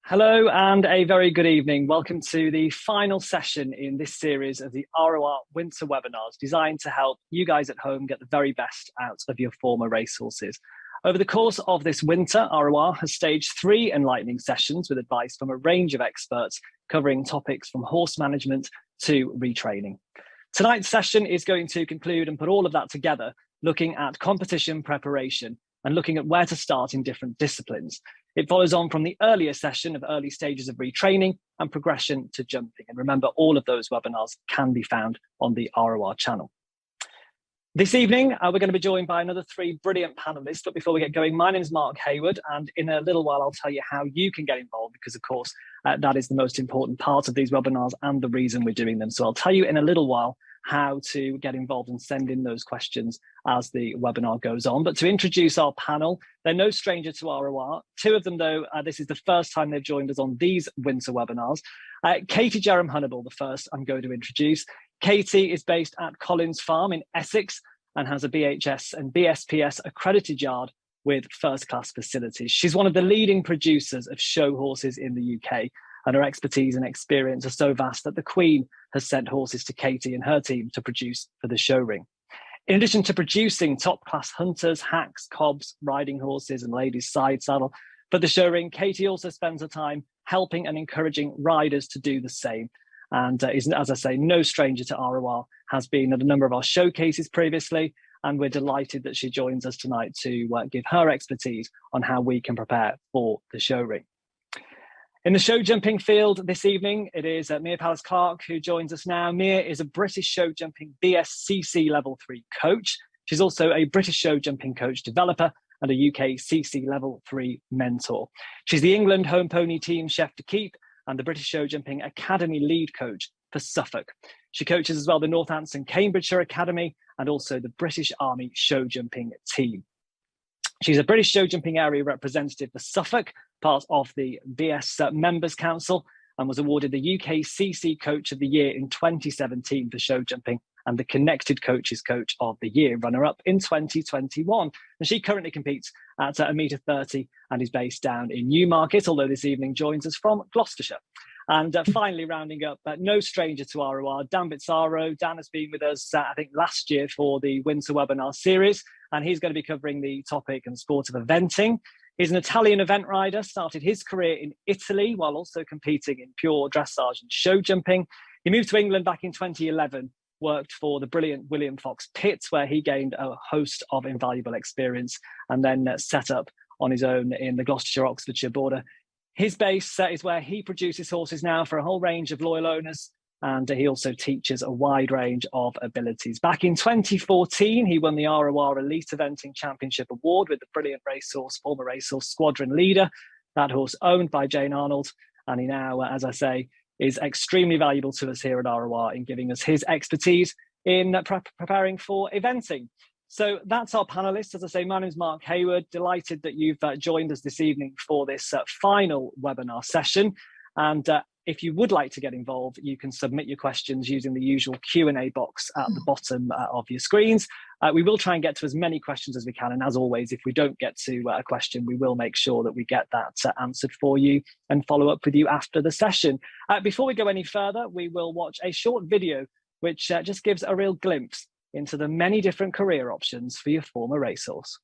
Hello and a very good evening. Welcome to the final session in this series of the RoR winter webinars designed to help you guys at home get the very best out of your former racehorses. Over the course of this winter, RoR has staged 3 enlightening sessions with advice from a range of experts covering topics from horse management to retraining. Tonight's session is going to conclude and put all of that together, looking at competition preparation and looking at where to start in different disciplines. It follows on from the earlier session of early stages of retraining and progression to jumping. And remember, all of those webinars can be found on the RoR channel. This evening, we're going to be joined by another 3 brilliant panelists. But before we get going, my name is Mark Hayward, and in a little while, I'll tell you how you can get involved, because, of course, that is the most important part of these webinars and the reason we're doing them. So I'll tell you in a little while how to get involved and send in those questions as the webinar goes on. But to introduce our panel, they're no stranger to RoR. 2 of them, though, this is the first time they've joined us on these winter webinars. Katie Jerram Hunnable, the first I'm going to introduce. Katie is based at Collins Farm in Essex and has a BHS and BSPS accredited yard with first-class facilities. She's one of the leading producers of show horses in the UK, and her expertise and experience are so vast that the Queen has sent horses to Katie and her team to produce for the show ring. In addition to producing top-class hunters, hacks, cobs, riding horses and ladies' side saddle for the show ring, Katie also spends her time helping and encouraging riders to do the same, and is, as I say, no stranger to RoR, has been at a number of our showcases previously, and we're delighted that she joins us tonight to give her expertise on how we can prepare for the show ring. In the show jumping field this evening, it is Mia Pallas-Clark who joins us now. Mia is a British show jumping BSCC Level 3 coach. She's also a British show jumping coach developer and a UK CC Level 3 mentor. She's the England Home Pony Team Chef to Keep and the British Show Jumping Academy lead coach for Suffolk. She coaches as well the Northampton Cambridgeshire Academy and also the British Army Show Jumping Team. She's a British Show Jumping Area representative for Suffolk, part of the BS Members Council, and was awarded the UK CC Coach of the Year in 2017 for show jumping and the Connected Coaches Coach of the Year runner-up in 2021. And she currently competes at 1.30 metre and is based down in Newmarket, although this evening joins us from Gloucestershire. And finally, rounding up, no stranger to RoR, Dan Bizzarro. Dan has been with us, I think, last year for the winter webinar series, and he's going to be covering the topic and sport of eventing. He's an Italian event rider, started his career in Italy while also competing in pure dressage and show jumping. He moved to England back in 2011, worked for the brilliant William Fox Pitt, where he gained a host of invaluable experience, and then set up on his own in the Gloucestershire-Oxfordshire border. His base is where he produces horses now for a whole range of loyal owners, and he also teaches a wide range of abilities. Back in 2014, he won the RoR Elite Eventing Championship Award with the brilliant former racehorse Squadron Leader, that horse owned by Jane Arnold, and he now, as I say, is extremely valuable to us here at RoR in giving us his expertise in preparing for eventing. So that's our panelists. As I say, my name is Mark Hayward. Delighted that you've joined us this evening for this final webinar session. And if you would like to get involved, you can submit your questions using the usual Q&A box at the bottom of your screens. We will try and get to as many questions as we can. And as always, if we don't get to a question, we will make sure that we get that answered for you and follow up with you after the session. Before we go any further, we will watch a short video which just gives a real glimpse into the many different career options for your former racehorse.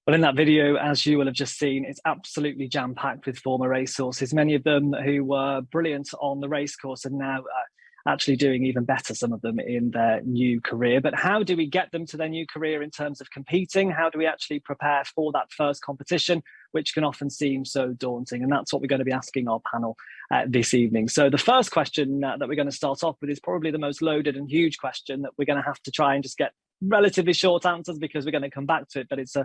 Well, in that video, as you will have just seen, it's absolutely jam-packed with former racehorses, many of them who were brilliant on the racecourse and now actually doing even better, some of them in their new career. But how do we get them to their new career in terms of competing? How do we actually prepare for that first competition, which can often seem so daunting? And that's what we're going to be asking our panel this evening. So the first question that we're going to start off with is probably the most loaded and huge question that we're going to have to try and just get relatively short answers, because we're going to come back to it, but it's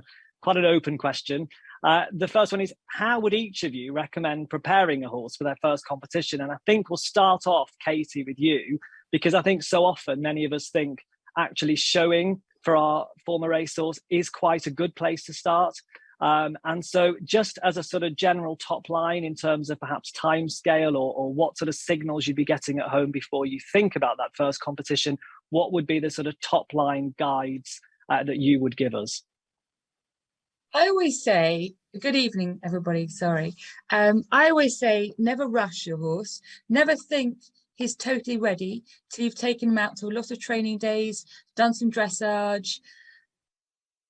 quite an open question. The first one is, how would each of you recommend preparing a horse for their first competition? And I think we'll start off, Katie, with you, because I think so often many of us think actually showing for our former racehorse is quite a good place to start. And so just as a sort of general top line in terms of perhaps time scale or what sort of signals you'd be getting at home before you think about that first competition, what would be the sort of top line guides that you would give us? I always say, good evening, everybody, sorry. I always say, never rush your horse. Never think he's totally ready till you've taken him out to a lot of training days, done some dressage,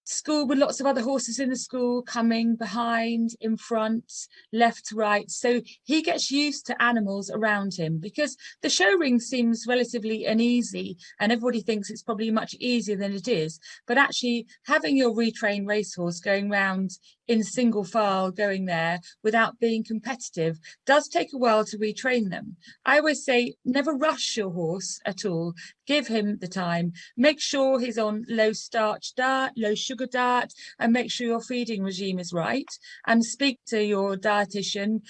school with lots of other horses in the school, coming behind, in front, left, right. So he gets used to animals around him, because the show ring seems relatively uneasy and everybody thinks it's probably much easier than it is. But actually having your retrained racehorse going round in single file, going there without being competitive, does take a while to retrain them. I always say, never rush your horse at all. Give him the time. Make sure he's on low starch diet, low sugar diet, and make sure your feeding regime is right. And speak to your dietitian,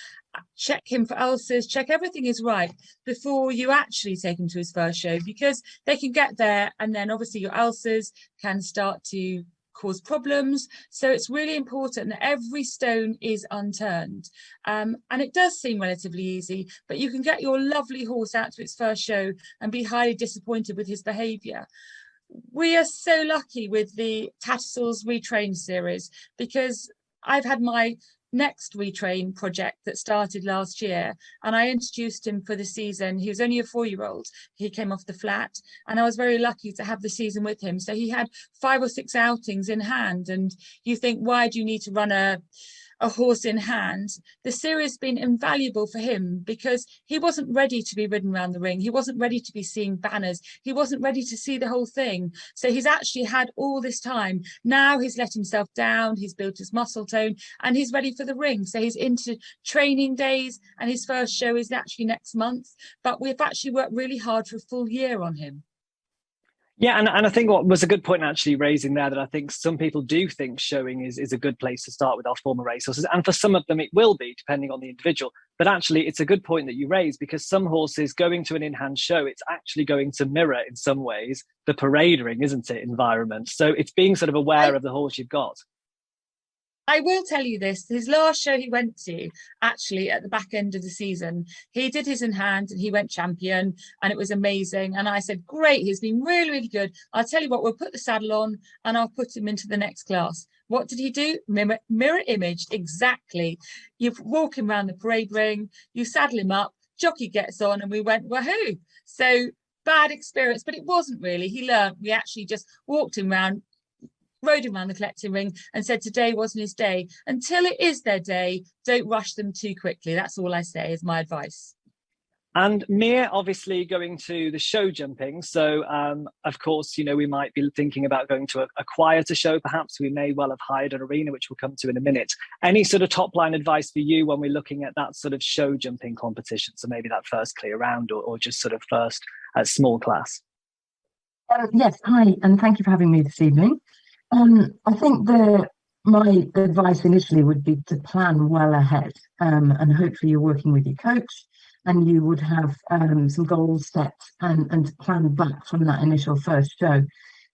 check him for ulcers, check everything is right before you actually take him to his first show, because they can get there and then obviously your ulcers can start to cause problems. So it's really important that every stone is unturned. And it does seem relatively easy, but you can get your lovely horse out to its first show and be highly disappointed with his behaviour. We are so lucky with the Tattersalls Retrain series, because I've had my next retrain project that started last year, and I introduced him for the season. He was only a 4-year-old. He came off the flat, and I was very lucky to have the season with him. So he had 5 or 6 outings in hand, and you think, why do you need to run a horse in hand? The series has been invaluable for him, because he wasn't ready to be ridden around the ring. He wasn't ready to be seeing banners. He wasn't ready to see the whole thing. So he's actually had all this time. Now he's let himself down, he's built his muscle tone, and he's ready for the ring. So he's into training days, and his first show is actually next month. But we've actually worked really hard for a full year on him. Yeah, and I think what was a good point actually raising there, that I think some people do think showing is a good place to start with our former racehorses. And for some of them, it will be, depending on the individual. But actually, it's a good point that you raise, because some horses going to an in-hand show, it's actually going to mirror in some ways the parade ring, isn't it, environment? So it's being sort of aware of the horse you've got. I will tell you this, his last show he went to, actually at the back end of the season, he did his in hand and he went champion, and it was amazing. And I said, great, he's been really, really good. I'll tell you what, we'll put the saddle on and I'll put him into the next class. What did he do? Mirror image, exactly. You walk him around the parade ring, you saddle him up, jockey gets on, and we went, wahoo. So bad experience, but it wasn't really. He learned. We actually just walked him around, rode him around the collecting ring, and said today wasn't his day. Until it is their day, don't rush them too quickly. That's all I say, is my advice. And Mia, obviously going to the show jumping. So, of course, you know, we might be thinking about going to a quieter show. Perhaps we may well have hired an arena, which we'll come to in a minute. Any sort of top line advice for you when we're looking at that sort of show jumping competition? So maybe that first clear round or just sort of first small class. Yes, hi, and thank you for having me this evening. I think my advice initially would be to plan well ahead, and hopefully you're working with your coach and you would have some goals set and plan back from that initial first show.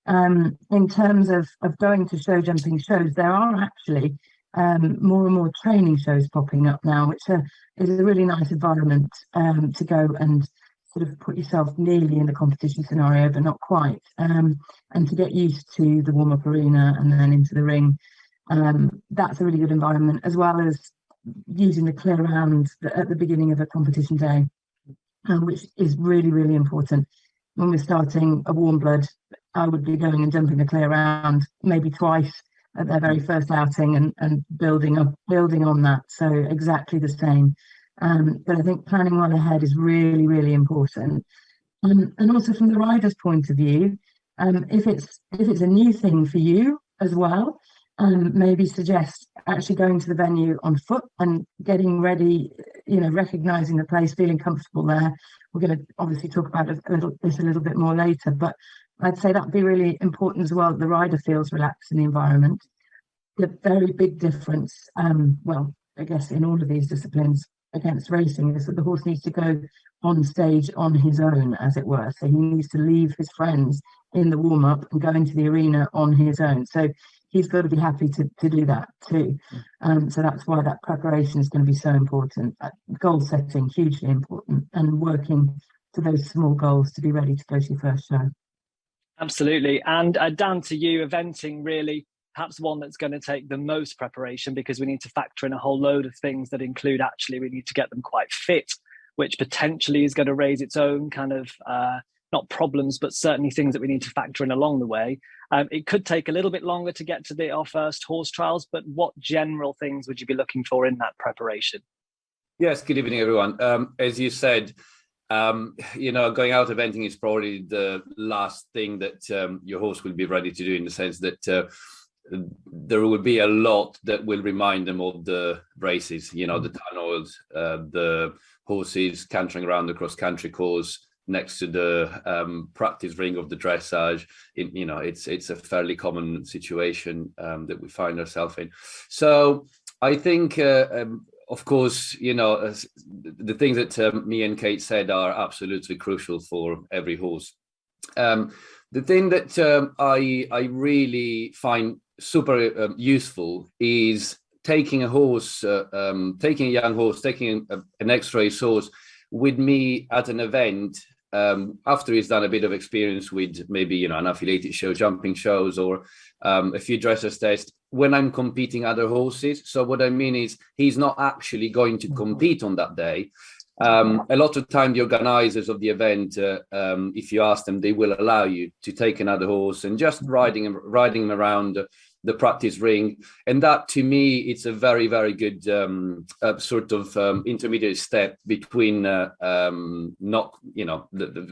In terms of going to show jumping shows, there are actually more and more training shows popping up now, which is a really nice environment to go and sort of put yourself nearly in the competition scenario, but not quite, and to get used to the warm-up arena and then into the ring. That's a really good environment, as well as using the clear round at the beginning of a competition day, which is really, really important. When we're starting a warm blood, I would be going and jumping the clear round maybe twice at their very first outing, and building on that. So exactly the same. But I think planning well ahead is really, really important. And also from the rider's point of view, if it's a new thing for you as well, maybe suggest actually going to the venue on foot and getting ready, recognizing the place, feeling comfortable there. We're going to obviously talk about this a little bit more later, but I'd say that'd be really important as well. The rider feels relaxed in the environment. The very big difference, well, I guess in all of these disciplines against racing, is that the horse needs to go on stage on his own, as it were. So he needs to leave his friends in the warm-up and go into the arena on his own. So he's got to be happy to do that too. So that's why that preparation is going to be so important. Goal setting, hugely important, and working to those small goals to be ready to go to your first show. Absolutely. And Dan, to you, eventing really perhaps one that's going to take the most preparation, because we need to factor in a whole load of things that include, actually, we need to get them quite fit, which potentially is going to raise its own kind of, not problems, but certainly things that we need to factor in along the way. It could take a little bit longer to get to our first horse trials, but what general things would you be looking for in that preparation? Yes, good evening, everyone. As you said, going out eventing is probably the last thing that your horse will be ready to do, in the sense that there will be a lot that will remind them of the races, the tunnels, the horses cantering around the cross-country course next to the practice ring of the dressage. It's a fairly common situation that we find ourselves in. So I think, of course, the things that me and Kate said are absolutely crucial for every horse. The thing that I really find super useful is taking a horse, taking a young horse, taking an X-race horse with me at an event after he's done a bit of experience with maybe an affiliated show, jumping shows, or a few dressers tests, when I'm competing other horses. So what I mean is, he's not actually going to compete on that day. A lot of time the organizers of the event, if you ask them, they will allow you to take another horse and just riding him around the practice ring. And that, to me, it's a very, very good sort of intermediate step between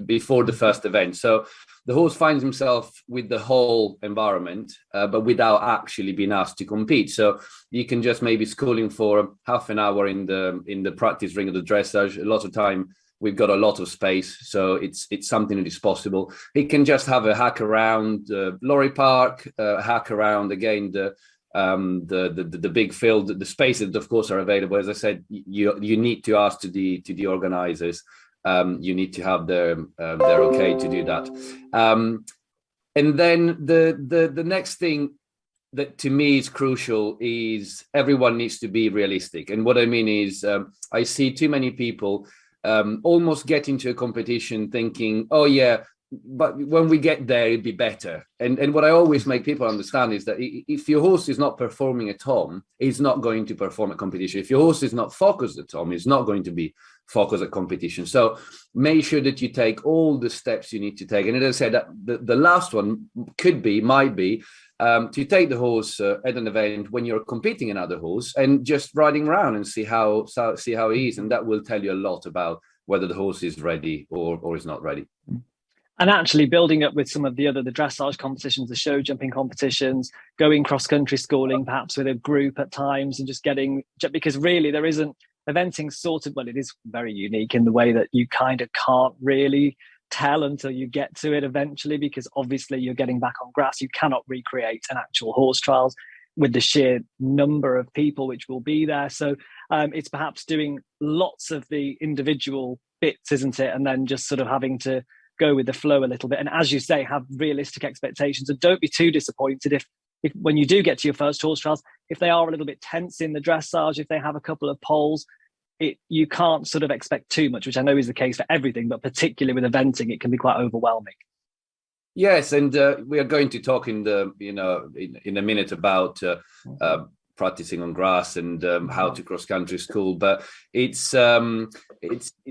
before the first event. So the horse finds himself with the whole environment, but without actually being asked to compete. So you can just maybe school him for half an hour in the practice ring of the dressage. A lot of time we've got a lot of space, so it's something that is possible. He can just have a hack around Lorry Park, hack around again the big field, the spaces that of course are available. As I said, you need to ask to the organizers. You need to have their okay to do that. And then the next thing that to me is crucial is everyone needs to be realistic. And what I mean is, I see too many people almost get into a competition thinking, oh yeah, but when we get there, it'd be better. And what I always make people understand is that if your horse is not performing at home, he's not going to perform at competition. If your horse is not focused at home, he's not going to be focused at competition. So make sure that you take all the steps you need to take. And as I said, the last one might be to take the horse at an event when you're competing another horse and just riding around and see how he is. And that will tell you a lot about whether the horse is ready or is not ready. And actually building up with some of the dressage competitions, the show jumping competitions, going cross-country schooling, perhaps with a group at times, and because really there isn't, eventing sort of, well, it is very unique in the way that you kind of can't really tell until you get to it eventually, because obviously you're getting back on grass. You cannot recreate an actual horse trials with the sheer number of people which will be there. So it's perhaps doing lots of the individual bits, isn't it? And then just sort of having to go with the flow a little bit. And as you say, have realistic expectations, and don't be too disappointed if when you do get to your first horse trials, if they are a little bit tense in the dressage, if they have a couple of poles, you can't sort of expect too much, which I know is the case for everything, but particularly with eventing, it can be quite overwhelming. Yes, and we are going to talk in a minute about practicing on grass and how to cross country school, but it's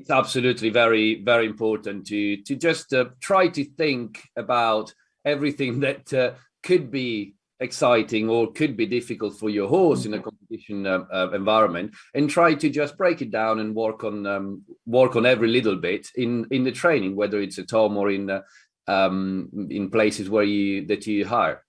absolutely very, very important to just try to think about everything that could be exciting or could be difficult for your horse in a competition environment, and try to just break it down and work on every little bit in the training, whether it's at home or in places where you hire.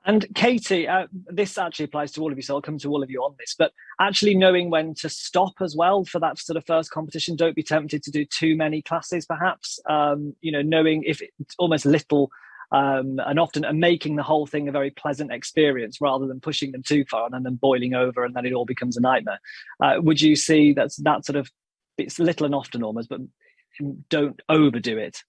And Katie, this actually applies to all of you, so I'll come to all of you on this, but actually knowing when to stop as well for that sort of first competition. Don't be tempted to do too many classes, perhaps, knowing if it's almost little and often making the whole thing a very pleasant experience rather than pushing them too far and then boiling over and then it all becomes a nightmare. Would you see that sort of, it's little and often almost, but don't overdo it?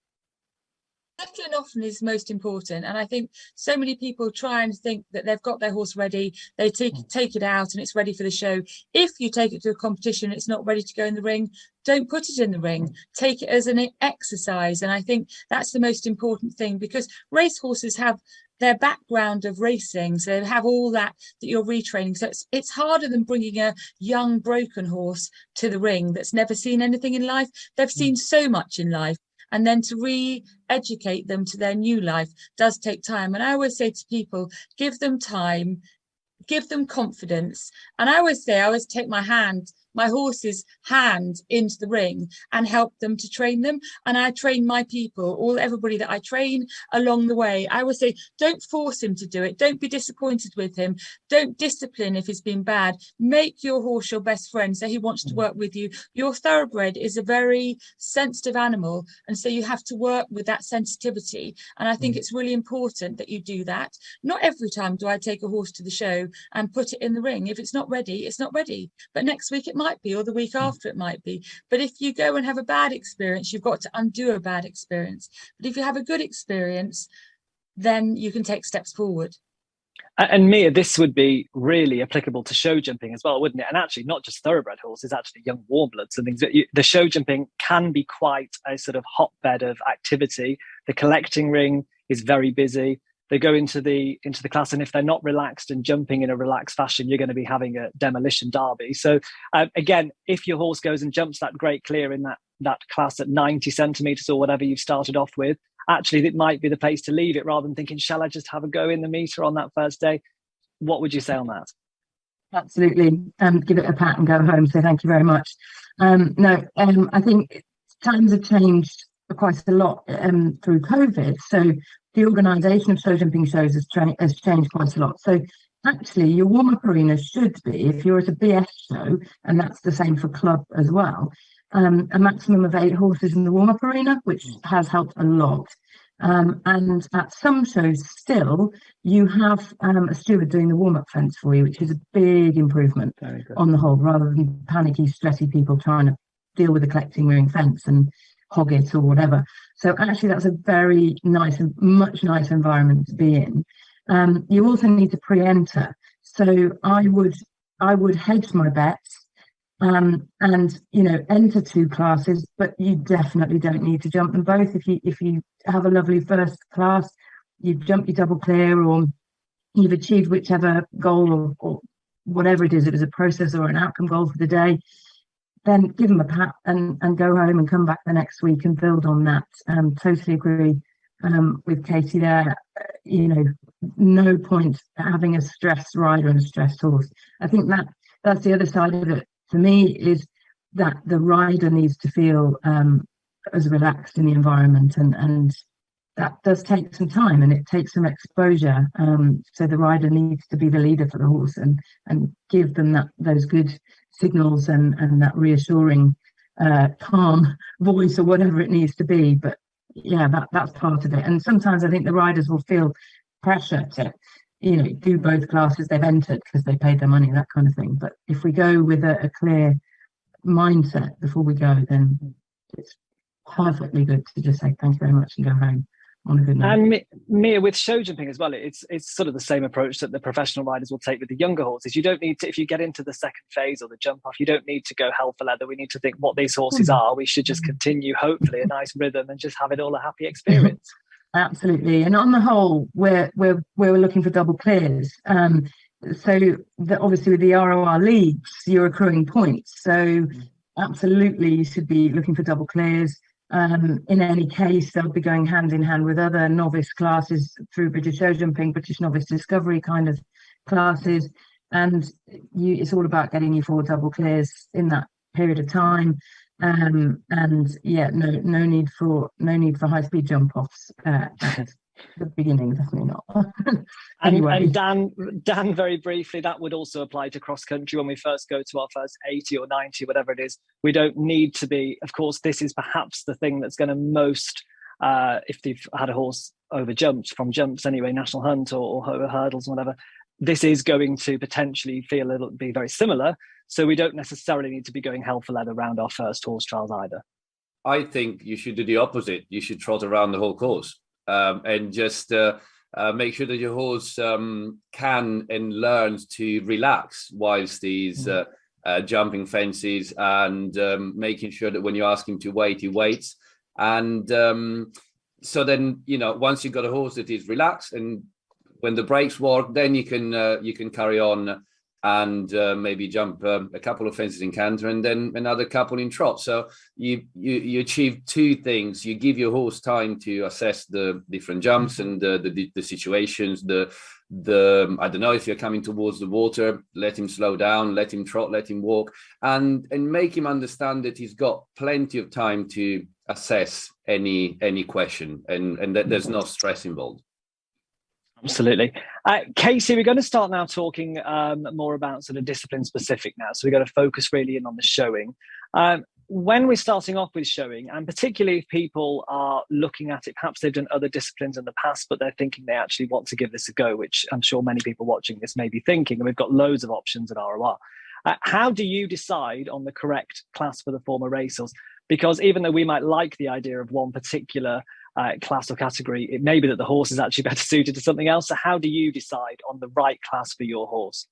Little and often is most important, and I think so many people try and think that they've got their horse ready, they take it out and it's ready for the show. If you take it to a competition, it's not ready to go in the ring, don't put it in the ring, take it as an exercise. And I think that's the most important thing, because race horses have their background of racing, so they have all that you're retraining. So it's harder than bringing a young broken horse to the ring that's never seen anything in life. They've seen so much in life, and then to re-educate them to their new life does take time. And I always say to people, give them time, give them confidence. And I always take my horse's hand into the ring and help them to train them. And I train my people, everybody that I train along the way. I always say, don't force him to do it. Don't be disappointed with him. Don't discipline if he's been bad. Make your horse your best friend so he wants to work with you. Your thoroughbred is a very sensitive animal, and so you have to work with that sensitivity. And I think it's really important that you do that. Not every time do I take a horse to the show and put it in the ring. If it's not ready, it's not ready. But next week it might be, or the week after it might be. But if you go and have a bad experience, you've got to undo a bad experience. But if you have a good experience, then you can take steps forward. And Mia, this would be really applicable to show jumping as well, wouldn't it? And actually not just thoroughbred horses, actually young warm bloods and things. The show jumping can be quite a sort of hotbed of activity. The collecting ring is very busy. They go into the class, and if they're not relaxed and jumping in a relaxed fashion, you're going to be having a demolition derby. So again, if your horse goes and jumps that great clear in that class at 90 centimeters or whatever you've started off with, actually it might be the place to leave it rather than thinking, shall I just have a go in the meter on that first day? What would you say on that? Absolutely. Give it a pat and go home. So thank you very much. I think times have changed quite a lot through COVID. So the organisation of show jumping shows has changed quite a lot. So actually, your warm-up arena should be, if you're at a BS show, and that's the same for club as well, a maximum of 8 horses in the warm-up arena, which has helped a lot. And at some shows still, you have a steward doing the warm-up fence for you, which is a big improvement on the whole, rather than panicky, stressy people trying to deal with the collecting ring fence and hog it or whatever. So actually that's a very nice and much nicer environment to be in. You also need to pre-enter. So I would hedge my bets and enter 2 classes, but you definitely don't need to jump them both. If you have a lovely first class, you've jumped your double clear, or you've achieved whichever goal or whatever it is, it was a process or an outcome goal for the day, then give them a pat and go home and come back the next week and build on that. Totally agree with Katie there. No point having a stressed rider and a stressed horse. I think that's the other side of it for me, is that the rider needs to feel as relaxed in the environment, and that does take some time and it takes some exposure. So the rider needs to be the leader for the horse and give them those good signals and that reassuring calm voice or whatever it needs to be. But yeah, that's part of it. And sometimes I think the riders will feel pressure to do both classes they've entered because they paid their money, that kind of thing. But if we go with a clear mindset before we go, then it's perfectly good to just say thank you very much and go home on a good note. And Mia, with show jumping as well, it's sort of the same approach that the professional riders will take with the younger horses. You don't need to, if you get into the second phase or the jump off, you don't need to go hell for leather. We need to think what these horses are. We should just continue, hopefully, a nice rhythm and just have it all a happy experience. Absolutely. And on the whole, we're looking for double clears. So obviously with the RoR leagues, you're accruing points. So absolutely, you should be looking for double clears. In any case, they'll be going hand in hand with other novice classes through British show jumping, British novice discovery kind of classes, and it's all about getting you 4 double clears in that period of time. And yeah, no need for high speed jump offs at the beginning, definitely not. Anyway. And Dan, very briefly, that would also apply to cross country when we first go to our first 80 or 90, whatever it is. We don't need to be, of course, this is perhaps the thing that's going to most, if they've had a horse over jumps, from jumps anyway, national hunt or over hurdles, whatever, this is going to potentially be very similar. So we don't necessarily need to be going hell for leather around our first horse trials either. I think you should do the opposite. You should trot around the whole course and just make sure that your horse can and learns to relax whilst he's jumping fences, and making sure that when you ask him to wait, he waits. And so then, once you've got a horse that is relaxed, and when the brakes work, then you can carry on and maybe jump a couple of fences in canter and then another couple in trot. So you achieve 2 things. You give your horse time to assess the different jumps and the situations. I don't know, if you're coming towards the water, let him slow down, let him trot, let him walk, and make him understand that he's got plenty of time to assess any question, and that there's no stress involved. Absolutely. Casey, we're going to start now talking more about sort of discipline specific now. So we're going to focus really in on the showing. When we're starting off with showing, and particularly if people are looking at it, perhaps they've done other disciplines in the past, but they're thinking they actually want to give this a go, which I'm sure many people watching this may be thinking, and we've got loads of options at RoR. How do you decide on the correct class for the former racehorse? Because even though we might like the idea of one particular class or category, it may be that the horse is actually better suited to something else. So how do you decide on the right class for your horse?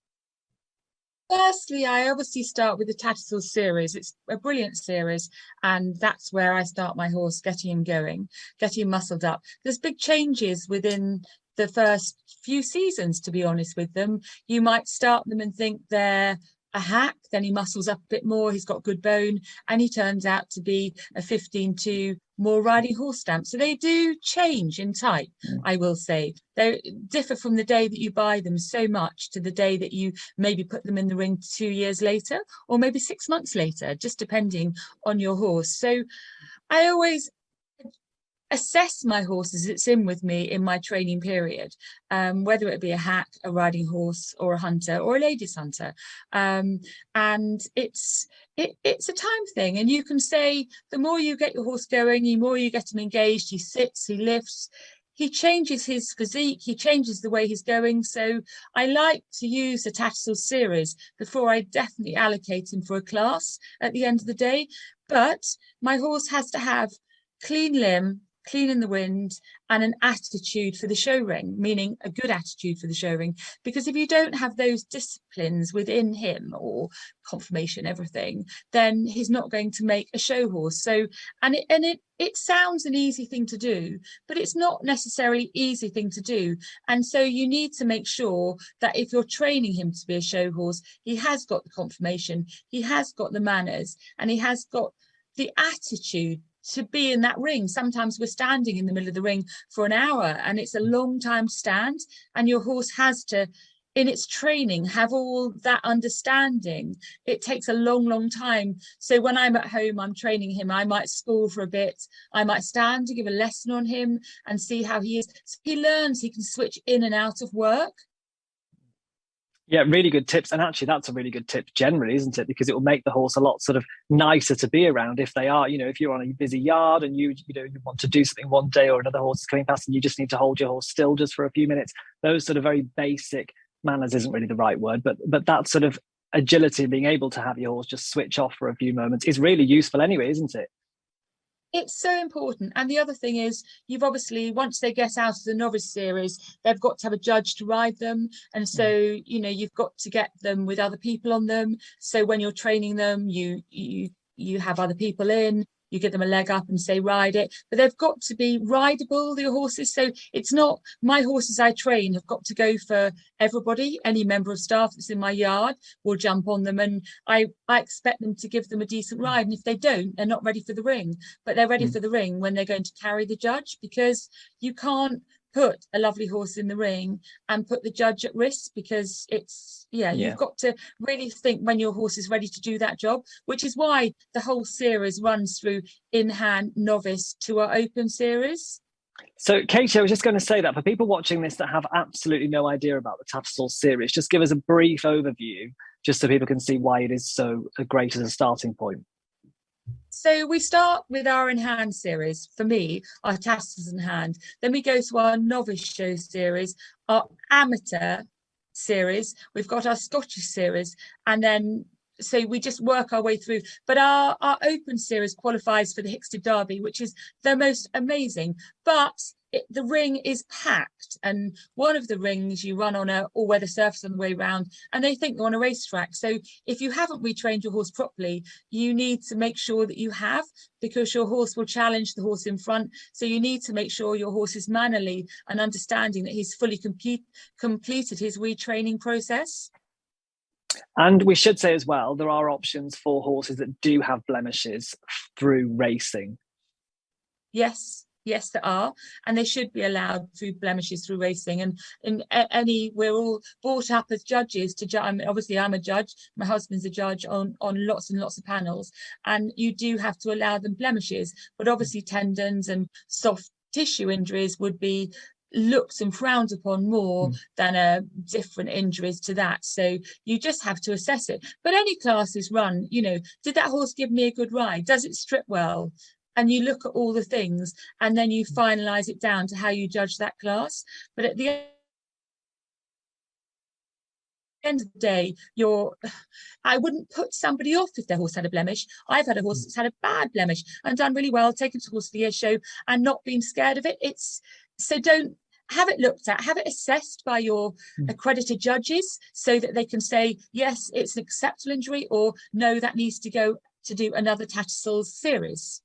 Firstly, I obviously start with the Tattersall series. It's a brilliant series, and that's where I start my horse, getting him going, getting him muscled up. There's big changes within the first few seasons, to be honest with them. You might start them and think they're a hack, then he muscles up a bit more, he's got good bone, and he turns out to be a 15-2 more riding horse stamp. So they do change in type, I will say. They differ from the day that you buy them so much to the day that you maybe put them in the ring 2 years later, or maybe 6 months later, just depending on your horse. So I always assess my horse as it's in with me in my training period, whether it be a hack, a riding horse, or a hunter, or a ladies hunter. And it's a time thing, and you can say the more you get your horse going, the more you get him engaged, he sits, he lifts, he changes his physique, he changes the way he's going. So I like to use the Tattersall series before I definitely allocate him for a class at the end of the day. But my horse has to have clean limb, clean in the wind, and an attitude for the show ring, meaning a good attitude for the show ring. Because if you don't have those disciplines within him, or conformation, everything, then he's not going to make a show horse. So, and it sounds an easy thing to do, but it's not necessarily easy thing to do. And so you need to make sure that if you're training him to be a show horse, he has got the conformation, he has got the manners, and he has got the attitude to be in that ring. Sometimes we're standing in the middle of the ring for an hour, and it's a long time to stand, and your horse has to, in its training, have all that understanding. It takes a long time. So when I'm at home, I'm training him, I might school for a bit, I might stand to give a lesson on him and see how he is. So he learns he can switch in and out of work. Yeah, really good tips. And actually, that's a really good tip generally, isn't it? Because it will make the horse a lot sort of nicer to be around if they are, if you're on a busy yard and you want to do something one day, or another horse is coming past and you just need to hold your horse still just for a few minutes. Those sort of very basic manners isn't really the right word, but that sort of agility, being able to have your horse just switch off for a few moments, is really useful anyway, isn't it? It's so important. And the other thing is, you've obviously, once they get out of the novice series, they've got to have a judge to ride them. And so, you've got to get them with other people on them. So when you're training them, you have other people in, you give them a leg up and say ride it, but they've got to be rideable, the horses. So it's not, my horses I train have got to go for everybody. Any member of staff that's in my yard will jump on them, and I expect them to give them a decent ride. And if they don't, they're not ready for the ring. But they're ready for the ring when they're going to carry the judge, because you can't put a lovely horse in the ring and put the judge at risk, because it's you've got to really think when your horse is ready to do that job, which is why the whole series runs through in hand, novice to our open series. So Katie, I was just going to say that for people watching this that have absolutely no idea about the Tattersall series, just give us a brief overview just so people can see why it is so great as a starting point. So we start with our in hand series, for me, our Tattersall's in hand. Then we go to our novice show series, our amateur series. We've got our Scottish series, and then so we just work our way through. But our open series qualifies for the Hickstead Derby, which is the most amazing. But the ring is packed, and one of the rings you run on a all-weather surface on the way round, and they think you're on a racetrack. So if you haven't retrained your horse properly, you need to make sure that you have, because your horse will challenge the horse in front. So you need to make sure your horse is mannerly and understanding that he's fully completed his retraining process. And we should say as well, there are options for horses that do have blemishes through racing. Yes, there are, and they should be allowed through blemishes through racing. And we're all brought up as judges to judge. Obviously, I'm a judge. My husband's a judge on lots and lots of panels, and you do have to allow them blemishes. But obviously, tendons and soft tissue injuries would be looked and frowned upon more than different injuries to that. So you just have to assess it. But any class is run, did that horse give me a good ride? Does it strip well? And you look at all the things, and then you finalize it down to how you judge that class. But at the end of the day, I wouldn't put somebody off if their horse had a blemish. I've had a horse that's had a bad blemish and done really well, taken to Horse of the Year show and not been scared of it. So don't have it looked at, have it assessed by your accredited judges, so that they can say, yes, it's an acceptable injury, or no, that needs to go to do another Tattersall's series.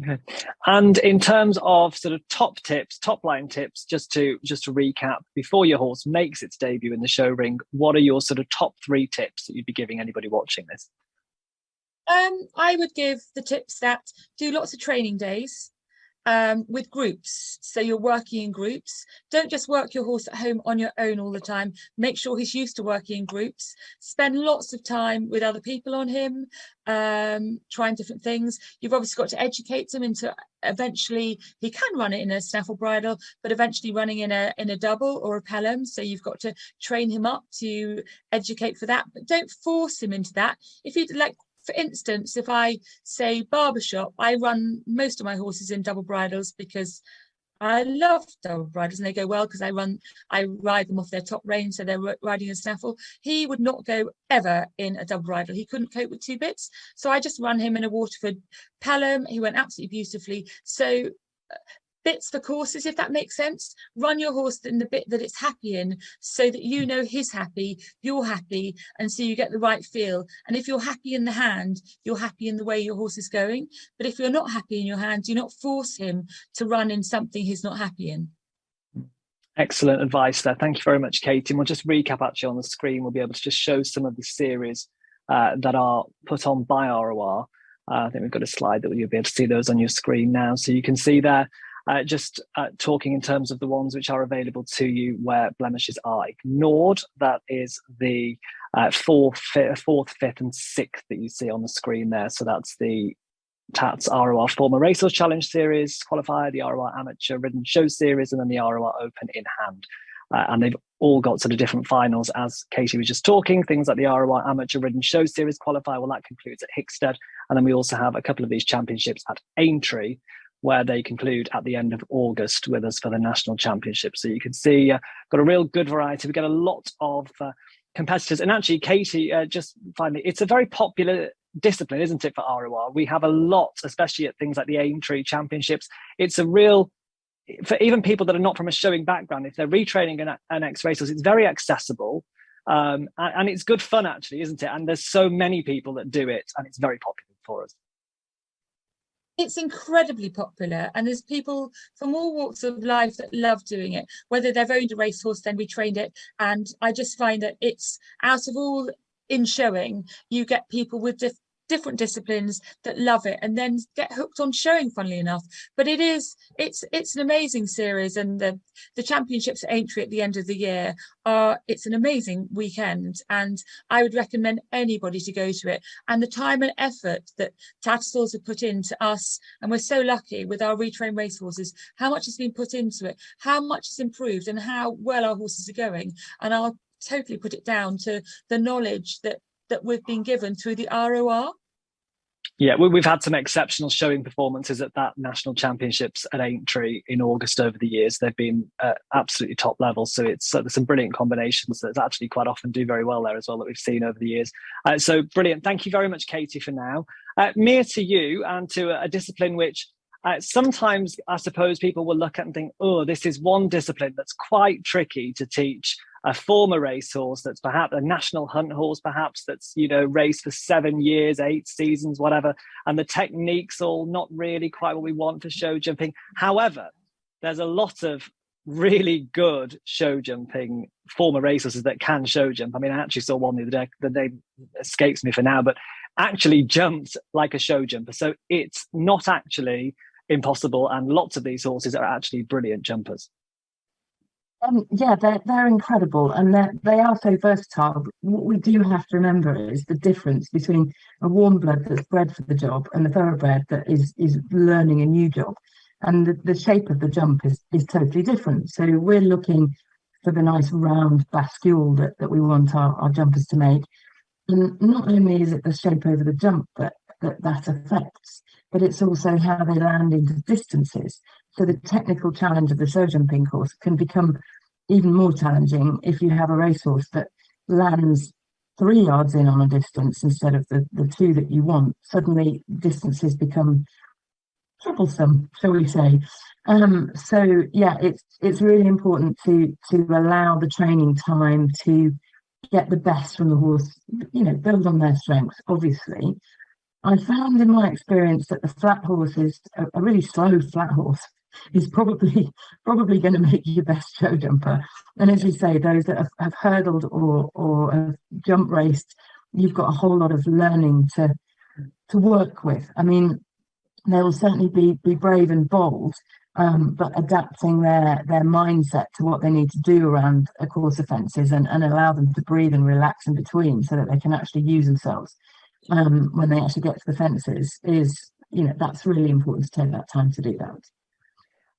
Okay. And in terms of sort of top line tips, just to recap, before your horse makes its debut in the show ring, what are your sort of top 3 tips that you'd be giving anybody watching this? I would give the tips that do lots of training days with groups. So you're working in groups. Don't just work your horse at home on your own all the time. Make sure he's used to working in groups. Spend lots of time with other people on him, trying different things. You've obviously got to educate him into eventually he can run it in a snaffle bridle, but eventually running in a double or a pelham. So you've got to train him up to educate for that, but don't force him into that. If he'd like, for instance, if I say barbershop, I run most of my horses in double bridles because I love double bridles and they go well because I ride them off their top rein, so they're riding a snaffle. He would not go ever in a double bridle. He couldn't cope with 2 bits. So I just run him in a Waterford pelham. He went absolutely beautifully. So bits for courses, if that makes sense. Run your horse in the bit that it's happy in, so that he's happy, you're happy, and so you get the right feel. And if you're happy in the hand, you're happy in the way your horse is going. But if you're not happy in your hand, do not force him to run in something he's not happy in. Excellent advice there. Thank you very much, Katie. And we'll just recap actually on the screen. We'll be able to just show some of the series that are put on by RoR. I think we've got a slide that you'll be able to see those on your screen now. So you can see there, talking in terms of the ones which are available to you where blemishes are ignored. That is the 4th, 5th and 6th that you see on the screen there. So that's the Tats RoR Former Racehorse Challenge Series qualifier, the RoR Amateur Ridden Show Series, and then the RoR Open in hand. And they've all got sort of different finals, as Katie was just talking. Things like the RoR Amateur Ridden Show Series qualifier, well, that concludes at Hickstead. And then we also have a couple of these championships at Aintree, where they conclude at the end of August with us for the National Championship. So you can see, got a real good variety. We get a lot of competitors. And actually, Katie, just finally, it's a very popular discipline, isn't it, for RoR? We have a lot, especially at things like the Aintree Championships. It's a real, for even people that are not from a showing background, if they're retraining an ex-racehorse, it's very accessible. And it's good fun, actually, isn't it? And there's so many people that do it, and it's very popular for us. it's incredibly popular, and there's people from all walks of life that love doing it, whether they've owned a racehorse, then retrained it. And I just find that it's, out of all in showing, you get people with different disciplines that love it and then get hooked on showing, funnily enough. But it's an amazing series, and the championships at Aintree at the end of the year it's an amazing weekend, and I would recommend anybody to go to it. And the time and effort that Tattersalls have put into us, and we're so lucky with our retrained racehorses, how much has been put into it, how much has improved, and how well our horses are going. And I'll totally put it down to the knowledge that we've been given through the RoR. Yeah, we've had some exceptional showing performances at that national championships at Aintree in August over the years. They've been absolutely top level. So there's some brilliant combinations that actually quite often do very well there as well that we've seen over the years. So brilliant. Thank you very much, Katie, for now. Mia, to you, and to a discipline which sometimes I suppose people will look at and think, oh, this is one discipline that's quite tricky to teach a former racehorse, that's perhaps a national hunt horse, perhaps that's, raced for 7 years, 8 seasons, whatever, and the technique's all not really quite what we want for show jumping. However, there's a lot of really good show jumping former racehorses that can show jump. I mean, I actually saw one the other day, the name escapes me for now, but actually jumped like a show jumper. So it's not actually impossible, and lots of these horses are actually brilliant jumpers. Yeah, they're incredible, and they are so versatile. What we do have to remember is the difference between a warm blood that's bred for the job and a thoroughbred that is learning a new job, and the shape of the jump is totally different. So we're looking for the nice round bascule that we want our jumpers to make, and not only is it the shape over the jump that affects, but it's also how they land into distances. So the technical challenge of the show jumping course can become even more challenging if you have a racehorse that lands 3 yards in on a distance instead of the 2 that you want. Suddenly distances become troublesome, shall we say. So yeah, it's really important to allow the training time to get the best from the horse, build on their strengths, obviously. I found in my experience that the flat horse is a really slow flat horse is probably going to make you best show jumper. And as you say, those that have hurdled or have jump raced, you've got a whole lot of learning to work with. I mean, they will certainly be brave and bold, but adapting their mindset to what they need to do around a course of fences and allow them to breathe and relax in between so that they can actually use themselves when they actually get to the fences is, that's really important to take that time to do that.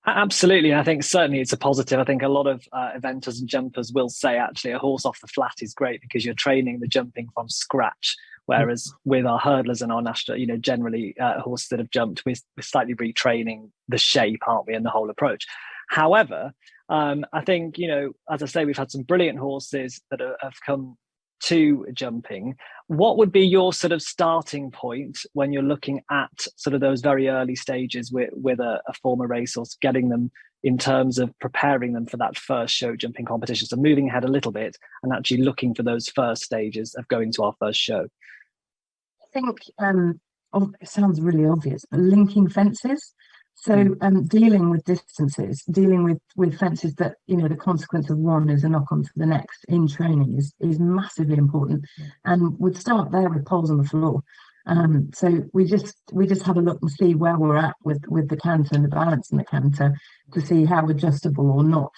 Absolutely. I think certainly it's a positive. I think a lot of eventers and jumpers will say actually a horse off the flat is great because you're training the jumping from scratch. Whereas with our hurdlers and our national, generally horses that have jumped, we're slightly retraining the shape, aren't we, and the whole approach. However, I think, as I say, we've had some brilliant horses that have come to jumping. What would be your sort of starting point when you're looking at sort of those very early stages with a former racehorse, getting them in terms of preparing them for that first show jumping competition? So moving ahead a little bit and actually looking for those first stages of going to our first show. I think it sounds really obvious, but linking fences. So dealing with distances, dealing with fences that, the consequence of one is a knock on to the next in training is massively important, and would start there with poles on the floor. So we just have a look and see where we're at with the canter and the balance in the canter to see how adjustable or not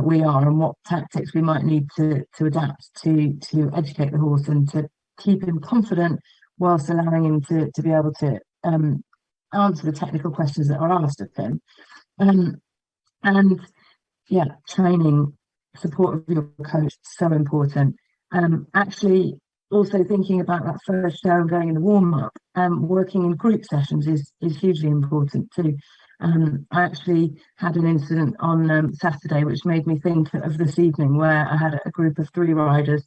we are, and what tactics we might need to adapt to educate the horse and to keep him confident whilst allowing him to be able to answer the technical questions that are asked of him. And yeah, training, support of your coach, so important. Actually also thinking about that first show and going in the warm-up, working in group sessions is hugely important too. I actually had an incident on Saturday which made me think of this evening, where I had a group of 3 riders,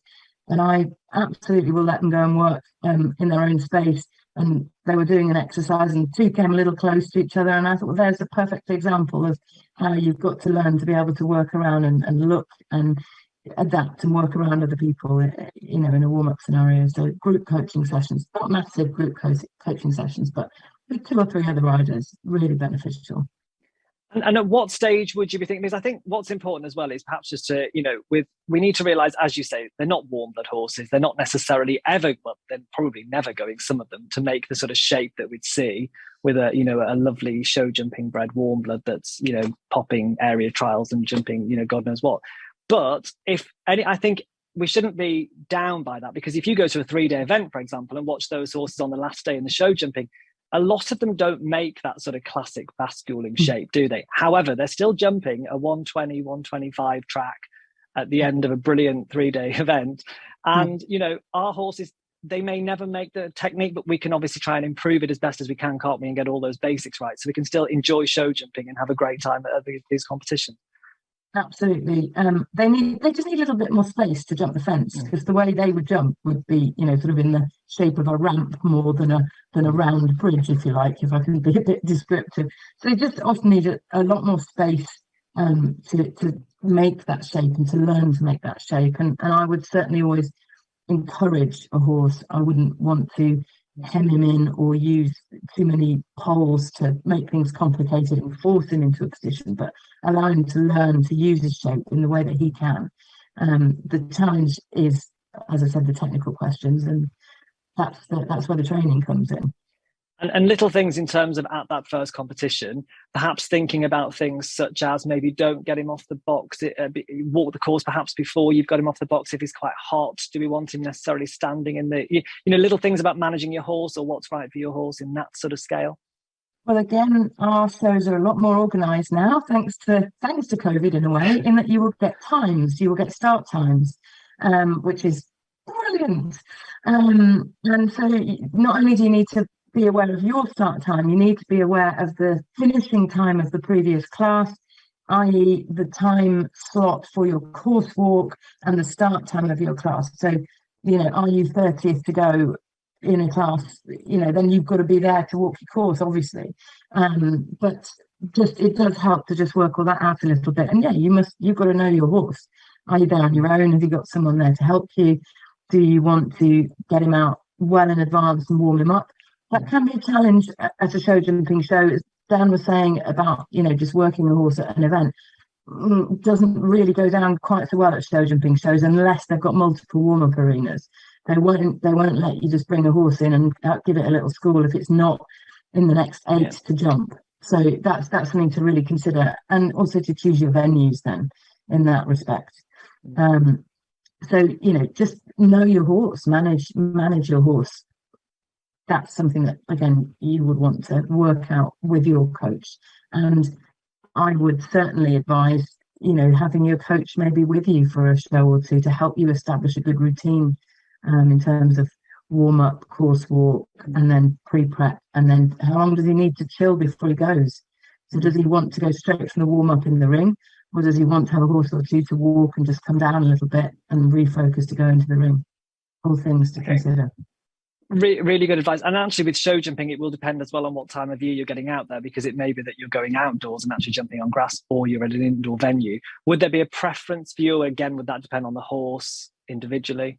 and I absolutely will let them go and work in their own space. And they were doing an exercise and 2 came a little close to each other, and I thought, well, there's a perfect example of how you've got to learn to be able to work around and look and adapt and work around other people, in a warm-up scenario. So group coaching sessions, not massive group coaching sessions, but with 2 or 3 other riders, really beneficial. And at what stage would you be thinking? Because I think what's important as well is perhaps just to, we need to realize, as you say, they're not warm blood horses. They're not necessarily ever, well, they're probably never going, some of them, to make the sort of shape that we'd see with a lovely show jumping bred warm blood that's, popping area trials and jumping, God knows what. But I think we shouldn't be down by that, because if you go to a 3-day event, for example, and watch those horses on the last day in the show jumping, a lot of them don't make that sort of classic fast schooling shape, do they? However, they're still jumping a 120, 125 track at the end of a brilliant 3-day event. And, our horses, they may never make the technique, but we can obviously try and improve it as best as we can, can't we? And get all those basics right, so we can still enjoy show jumping and have a great time at these competitions. Absolutely. They just need a little bit more space to jump the fence, because the way they would jump would be, sort of in the shape of a ramp more than a round bridge, if you like, if I can be a bit descriptive. So they just often need a lot more space to make that shape and to learn to make that shape. And I would certainly always encourage a horse. I wouldn't want to hem him in or use too many poles to make things complicated and force him into a position, but allow him to learn to use his shape in the way that he can. The challenge is, as I said, the technical questions, and that's where the training comes in. And little things in terms of at that first competition, perhaps thinking about things such as maybe don't get him off the box, walk the course perhaps before you've got him off the box if he's quite hot. Do we want him necessarily standing in the, little things about managing your horse or what's right for your horse in that sort of scale? Well, again, our shows are a lot more organised now, thanks to COVID in a way, in that you will get start times, which is brilliant. And so not only do you need to be aware of your start time, you need to be aware of the finishing time of the previous class, i.e. the time slot for your course walk and the start time of your class. So, are you 30th to go in a class, then you've got to be there to walk your course, obviously. But just, it does help to just work all that out a little bit. And you've got to know your horse. Are you there on your own? Have you got someone there to help you? Do you want to get him out well in advance and warm him up? That can be a challenge at a show jumping show. As Dan was saying about, just working a horse at an event doesn't really go down quite so well at show jumping shows unless they've got multiple warm-up arenas. They won't let you just bring a horse in and give it a little school if it's not in the next 8 to jump. So that's something to really consider, and also to choose your venues then in that respect. So just know your horse, manage your horse. That's something that, again, you would want to work out with your coach. And I would certainly advise, having your coach maybe with you for a show or two to help you establish a good routine in terms of warm up, course walk, and then pre-prep. And then how long does he need to chill before he goes? So does he want to go straight from the warm up in the ring, or does he want to have a horse or two to walk and just come down a little bit and refocus to go into the ring? All things to consider. Really good advice. And actually with show jumping, it will depend as well on what time of year you're getting out there, because it may be that you're going outdoors and actually jumping on grass, or you're at an indoor venue. Would there be a preference for you? Again, would that depend on the horse individually?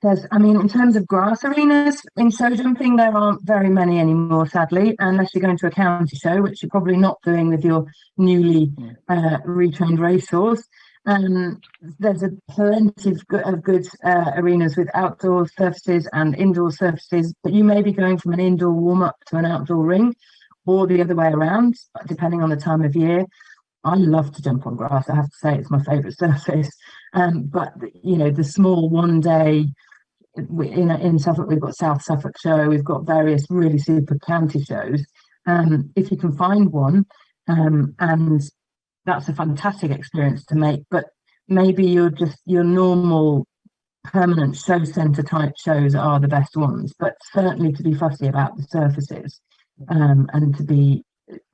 In terms of grass arenas in show jumping, there aren't very many anymore, sadly, unless you're going to a county show, which you're probably not doing with your newly retrained racehorse. There's plenty of good arenas with outdoor surfaces and indoor surfaces, but you may be going from an indoor warm-up to an outdoor ring, or the other way around, depending on the time of year. I love to jump on grass. I have to say it's my favourite surface. But the small one day in Suffolk, we've got South Suffolk Show. We've got various really super county shows. If you can find one, and that's a fantastic experience to make. But maybe your normal permanent show centre type shows are the best ones. But certainly to be fussy about the surfaces, and to be,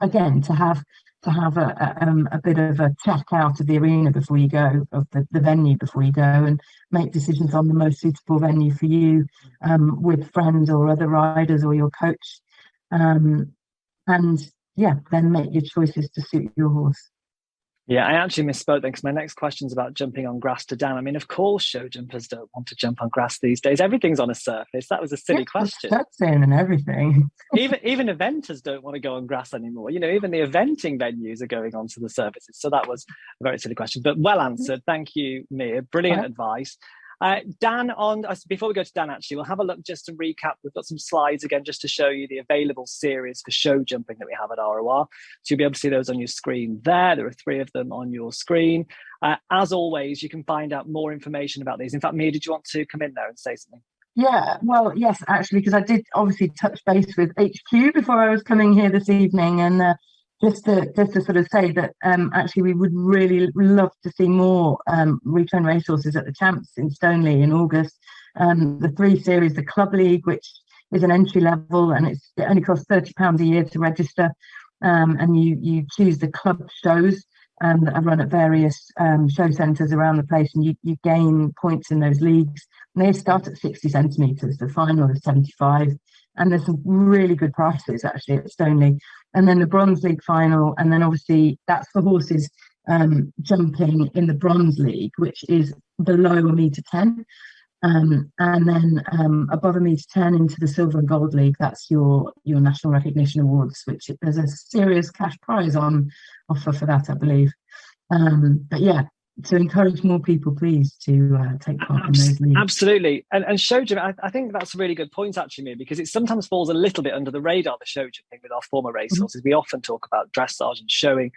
again, to have a bit of a check out of the arena before you go, of the venue before you go, and make decisions on the most suitable venue for you, with friends or other riders or your coach, and then make your choices to suit your horse. Yeah, I actually misspoke then because my next question is about jumping on grass to Dan. I mean, of course, show jumpers don't want to jump on grass these days. Everything's on a surface. That was a silly question. Steps in and everything. Even eventers don't want to go on grass anymore. Even the eventing venues are going onto the surfaces. So that was a very silly question, but well answered. Thank you, Mia. Brilliant advice. Dan, before we go to Dan, actually, we'll have a look just to recap. We've got some slides again just to show you the available series for show jumping that we have at RoR. So you'll be able to see those on your screen there. There are 3 of them on your screen. As always, you can find out more information about these. In fact, Mia, did you want to come in there and say something? Yeah, well, yes, actually, because I did obviously touch base with HQ before I was coming here this evening, and just to sort of say that actually we would really love to see more retrain racehorses at the Champs in Stoneleigh in August. The 3 series, the Club League, which is an entry level, and it only costs £30 a year to register, and you choose the club shows that are run at various show centres around the place, and you gain points in those leagues. And they start at 60 centimetres. The final is 75, and there's some really good prices actually at Stoneleigh. And then the Bronze League final, and then obviously that's for horses jumping in the Bronze League, which is below 1.10 m. And then above 1.10 m into the Silver and Gold League, that's your National Recognition Awards, which there's a serious cash prize on offer for that, I believe. But yeah, to encourage more people, please, to take part in those leagues. Absolutely. And show jumping, I think that's a really good point, actually, Mia, because it sometimes falls a little bit under the radar, the show jumping with our former racehorses. We often talk about dressage and showing,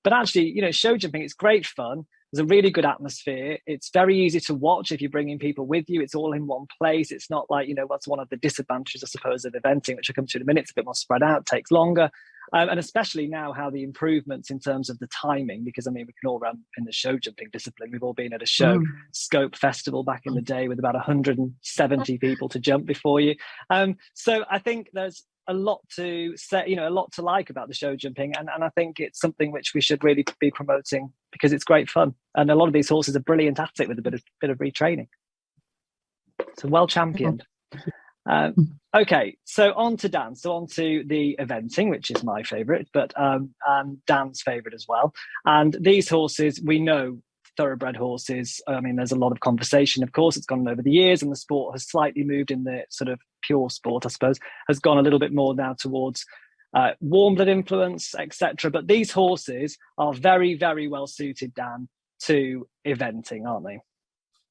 but actually, show jumping, it's great fun. There's a really good atmosphere. It's very easy to watch if you're bringing people with you. It's all in one place. It's not like, what's one of the disadvantages, I suppose, of eventing, which I'll come to in a minute. It's a bit more spread out, takes longer. And especially now how the improvements in terms of the timing, because we can all run in the show jumping discipline. We've all been at a show Scope Festival back in the day with about 170 people to jump before you. So I think there's a lot to say, a lot to like about the show jumping. And I think it's something which we should really be promoting because it's great fun. And a lot of these horses are brilliant at it with a bit of retraining. So well championed. Okay, so on to Dan. So on to the eventing, which is my favourite, but Dan's favourite as well. And these horses, we know, thoroughbred horses. There's a lot of conversation. Of course, it's gone over the years, and the sport has slightly moved in the sort of pure sport, I suppose, has gone a little bit more now towards warm blood influence, etc. But these horses are very, very well suited, Dan, to eventing, aren't they?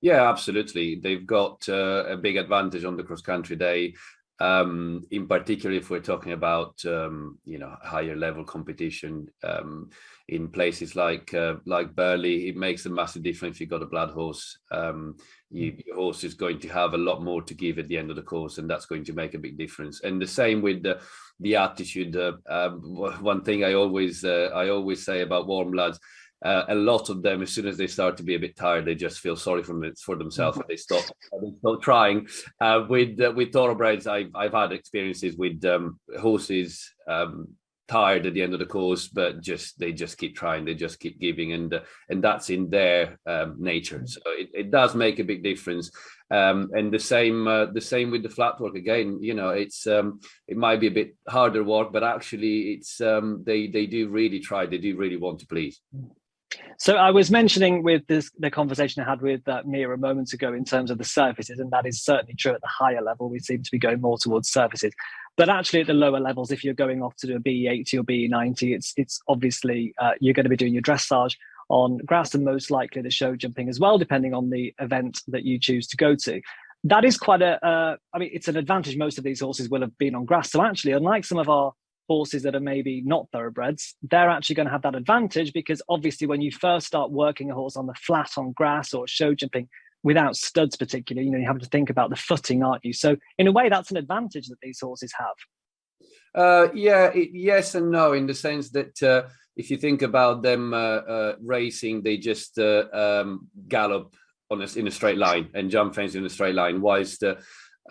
Yeah, absolutely. They've got a big advantage on the cross-country day. In particular, if we're talking about higher level competition in places like Burley, it makes a massive difference if you've got a blood horse. Your horse is going to have a lot more to give at the end of the course, and that's going to make a big difference. And the same with the attitude. One thing I always say about warm bloods. A lot of them, as soon as they start to be a bit tired, they just feel sorry for themselves and they stop trying. With thoroughbreds, I've had experiences with horses tired at the end of the course, but they just keep trying, they just keep giving, and that's in their nature. So it does make a big difference. And the same with the flat work again. It's it might be a bit harder work, but actually it's they do really try. They do really want to please. So I was mentioning with the conversation I had with Mia a moment ago in terms of the surfaces, and that is certainly true at the higher level. We seem to be going more towards surfaces. But actually at the lower levels, if you're going off to do a BE80 or BE90, it's obviously you're going to be doing your dressage on grass and most likely the show jumping as well, depending on the event that you choose to go to. That is quite it's an advantage. Most of these horses will have been on grass. So actually, unlike some of our horses that are maybe not thoroughbreds, they're actually going to have that advantage because obviously when you first start working a horse on the flat on grass or show jumping without studs particularly, you have to think about the footing, aren't you? So in a way, that's an advantage that these horses have. Yes and no, in the sense that if you think about them racing, they just gallop in a straight line and jump fence in a straight line, whilst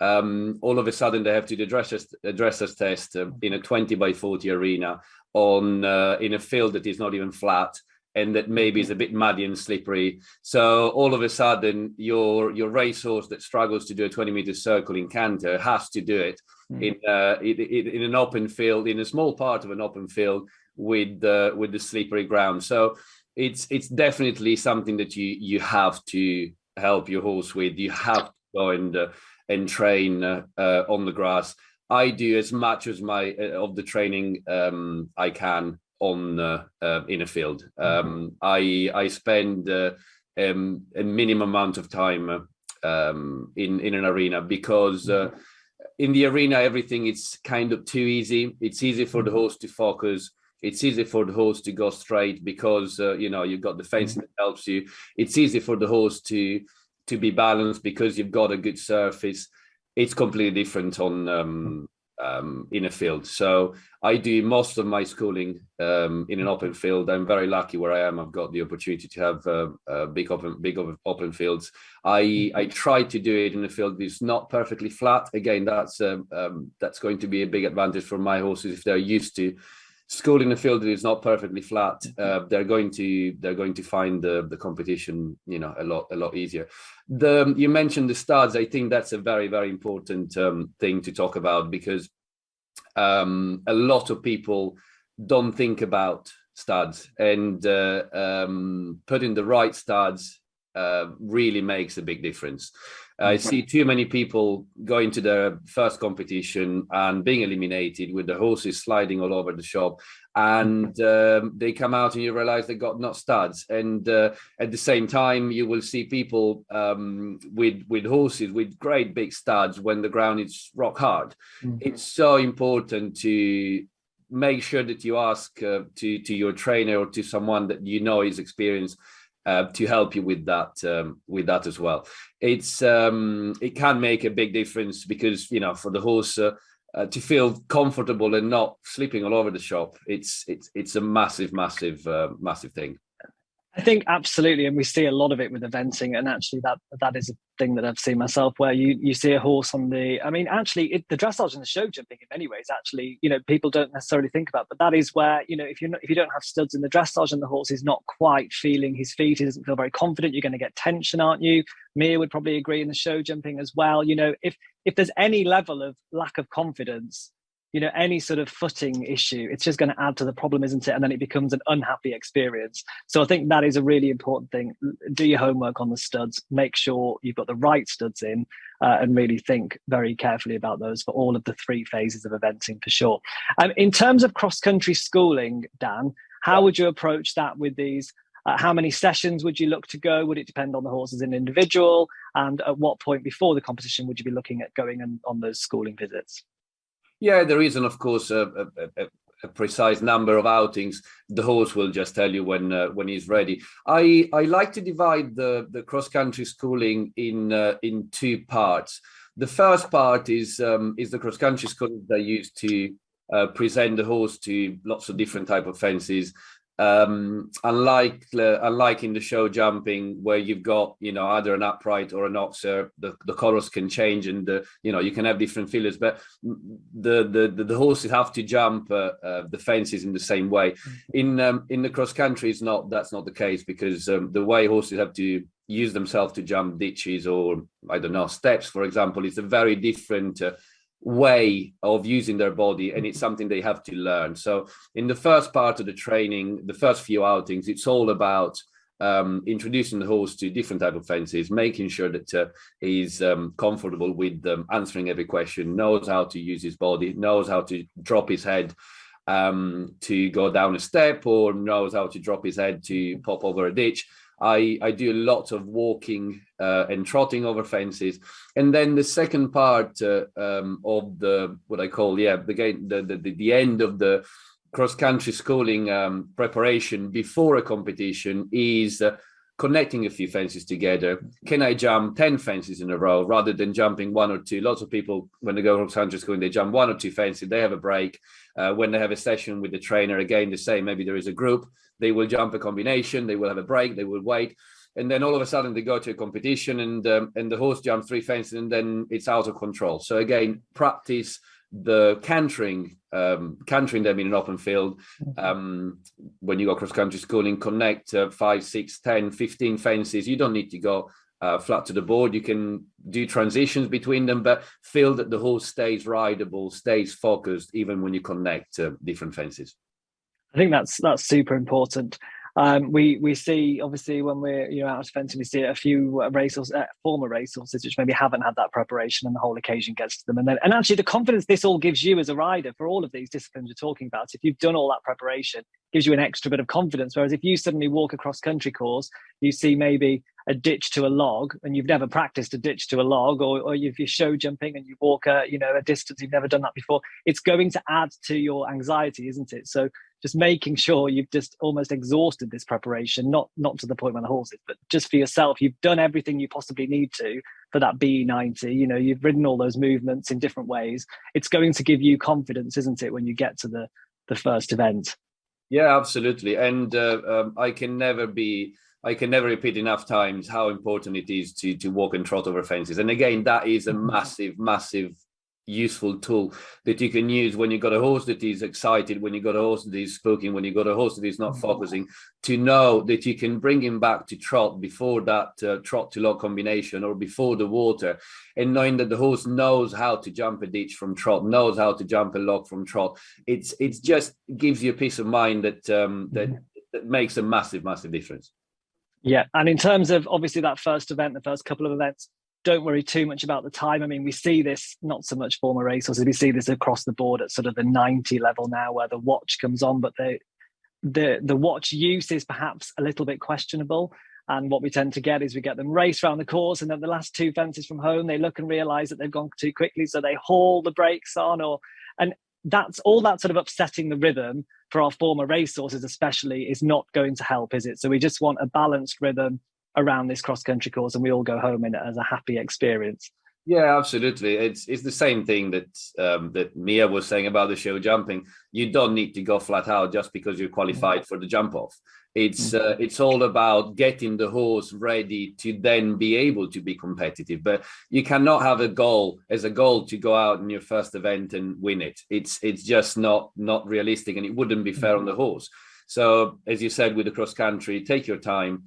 all of a sudden they have to do a dressage test in a 20 by 40 arena on in a field that is not even flat and that maybe is a bit muddy and slippery. So all of a sudden your racehorse that struggles to do a 20-meter circle in canter has to do it in an open field, in a small part of an open field with the slippery ground. So it's definitely something that you have to help your horse with. You have to go and train on the grass. I do as much as my of the training I can on in a field. I spend a minimum amount of time in an arena, because in the arena everything is kind of too easy. It's easy for the horse to focus. It's easy for the horse to go straight, because you've got the fencing that helps you. It's easy for the horse to be balanced because you've got a good surface. It's completely different on in a field. So I do most of my schooling in an open field. I'm very lucky where I am. I've got the opportunity to have big open fields. I try to do it in a field that's not perfectly flat. Again, that's going to be a big advantage for my horses. If they're used to school in a field that is not perfectly flat, they're going to find the competition a lot easier. You mentioned the studs. I think that's a very, very important thing to talk about, because a lot of people don't think about studs, and putting the right studs really makes a big difference. I see too many people going to their first competition and being eliminated with the horses sliding all over the shop, and they come out and you realize they got not studs. And at the same time, you will see people with horses with great big studs when the ground is rock hard. It's so important to make sure that you ask to your trainer or to someone that is experienced to help you with that as well. It can make a big difference, because for the horse to feel comfortable and not sleeping all over the shop, it's a massive thing. I think absolutely, and we see a lot of it with eventing, and actually that is a thing that I've seen myself, where you see a horse on the, the dressage and the show jumping in many ways, actually, people don't necessarily think about, but that is where, if you don't have studs in the dressage and the horse is not quite feeling his feet, he doesn't feel very confident, you're going to get tension, aren't you? Mia would probably agree in the show jumping as well. If there's any level of lack of confidence, any sort of footing issue, it's just going to add to the problem, isn't it? And then it becomes an unhappy experience. So I think that is a really important thing. Do your homework on the studs, make sure you've got the right studs in, and really think very carefully about those for all of the 3 phases of eventing, for sure. In terms of cross-country schooling, Dan, how would you approach that with these? How many sessions would you look to go? Would it depend on the horse as an individual? And at what point before the competition would you be looking at going on those schooling visits? Yeah, there isn't, of course, a precise number of outings. The horse will just tell you when he's ready. I like to divide the cross-country schooling in 2 parts. The first part is the cross-country schooling they use to present the horse to lots of different type of fences. Unlike in the show jumping, where you've got either an upright or an oxer, the colors can change, and you can have different fillers, but the horses have to jump the fences in the same way. In the cross country, that's not the case, because the way horses have to use themselves to jump ditches or steps, for example, is a very different way of using their body, and it's something they have to learn. So in the first part of the training, the first few outings, it's all about introducing the horse to different type of fences, making sure that he's comfortable with answering every question, knows how to use his body, knows how to drop his head to go down a step, or knows how to drop his head to pop over a ditch. I do lots of walking and trotting over fences, and then the second part of the what I call the end of the cross country schooling preparation before a competition is connecting a few fences together. Can I jump 10 fences in a row rather than jumping 1 or 2? Lots of people, when they go cross country schooling, they jump 1 or 2 fences. They have a break. When they have a session with the trainer, again, the same. Maybe there is a group. They will jump a combination. They will have a break. They will wait. And then all of a sudden they go to a competition, and the horse jumps 3 fences, and then it's out of control. So again, practice the cantering them in an open field. When you go cross country schooling, connect 5, 6, 10, 15 fences. You don't need to go flat to the board. You can do transitions between them, but feel that the horse stays rideable, stays focused, even when you connect different fences. I think that's super important. We see, obviously, when we're out eventing, we see a few former racehorses which maybe haven't had that preparation, and the whole occasion gets to them. And actually, the confidence this all gives you as a rider for all of these disciplines we're talking about, if you've done all that preparation, gives you an extra bit of confidence. Whereas if you suddenly walk a cross-country course, you see maybe a ditch to a log, and you've never practiced a ditch to a log, or if you're show jumping and you walk a distance, you've never done that before, it's going to add to your anxiety, isn't it? So just making sure you've just almost exhausted this preparation, not to the point when the horses, but just for yourself, you've done everything you possibly need to for that B90. You've ridden all those movements in different ways. It's going to give you confidence, isn't it, when you get to the first event? Yeah, absolutely. And I can never repeat enough times how important it is to walk and trot over fences. And again, that is a massive, massive useful tool that you can use when you've got a horse that is excited, when you've got a horse that is spooking, when you've got a horse that is not focusing, to know that you can bring him back to trot before that trot to log combination, or before the water, and knowing that the horse knows how to jump a ditch from trot, knows how to jump a log from trot. It's just gives you a peace of mind that makes a massive, massive difference. Yeah, and in terms of obviously that first event, the first couple of events, don't worry too much about the time. I mean, we see this not so much former racehorses, we see this across the board at sort of the 90 level now, where the watch comes on, but the watch use is perhaps a little bit questionable. And what we tend to get is we get them race around the course, and then the last two fences from home, they look and realise that they've gone too quickly, so they haul the brakes on, and that's all that sort of upsetting the rhythm for our former racehorses especially is not going to help, is it? So we just want a balanced rhythm around this cross-country course, and we all go home in it as a happy experience. Yeah, absolutely. It's the same thing that Mia was saying about the show jumping. You don't need to go flat out just because you're qualified for the jump off. It's all about getting the horse ready to then be able to be competitive. But you cannot have a goal to go out in your first event and win it. It's just not realistic, and it wouldn't be fair on the horse. So as you said, with the cross country, take your time.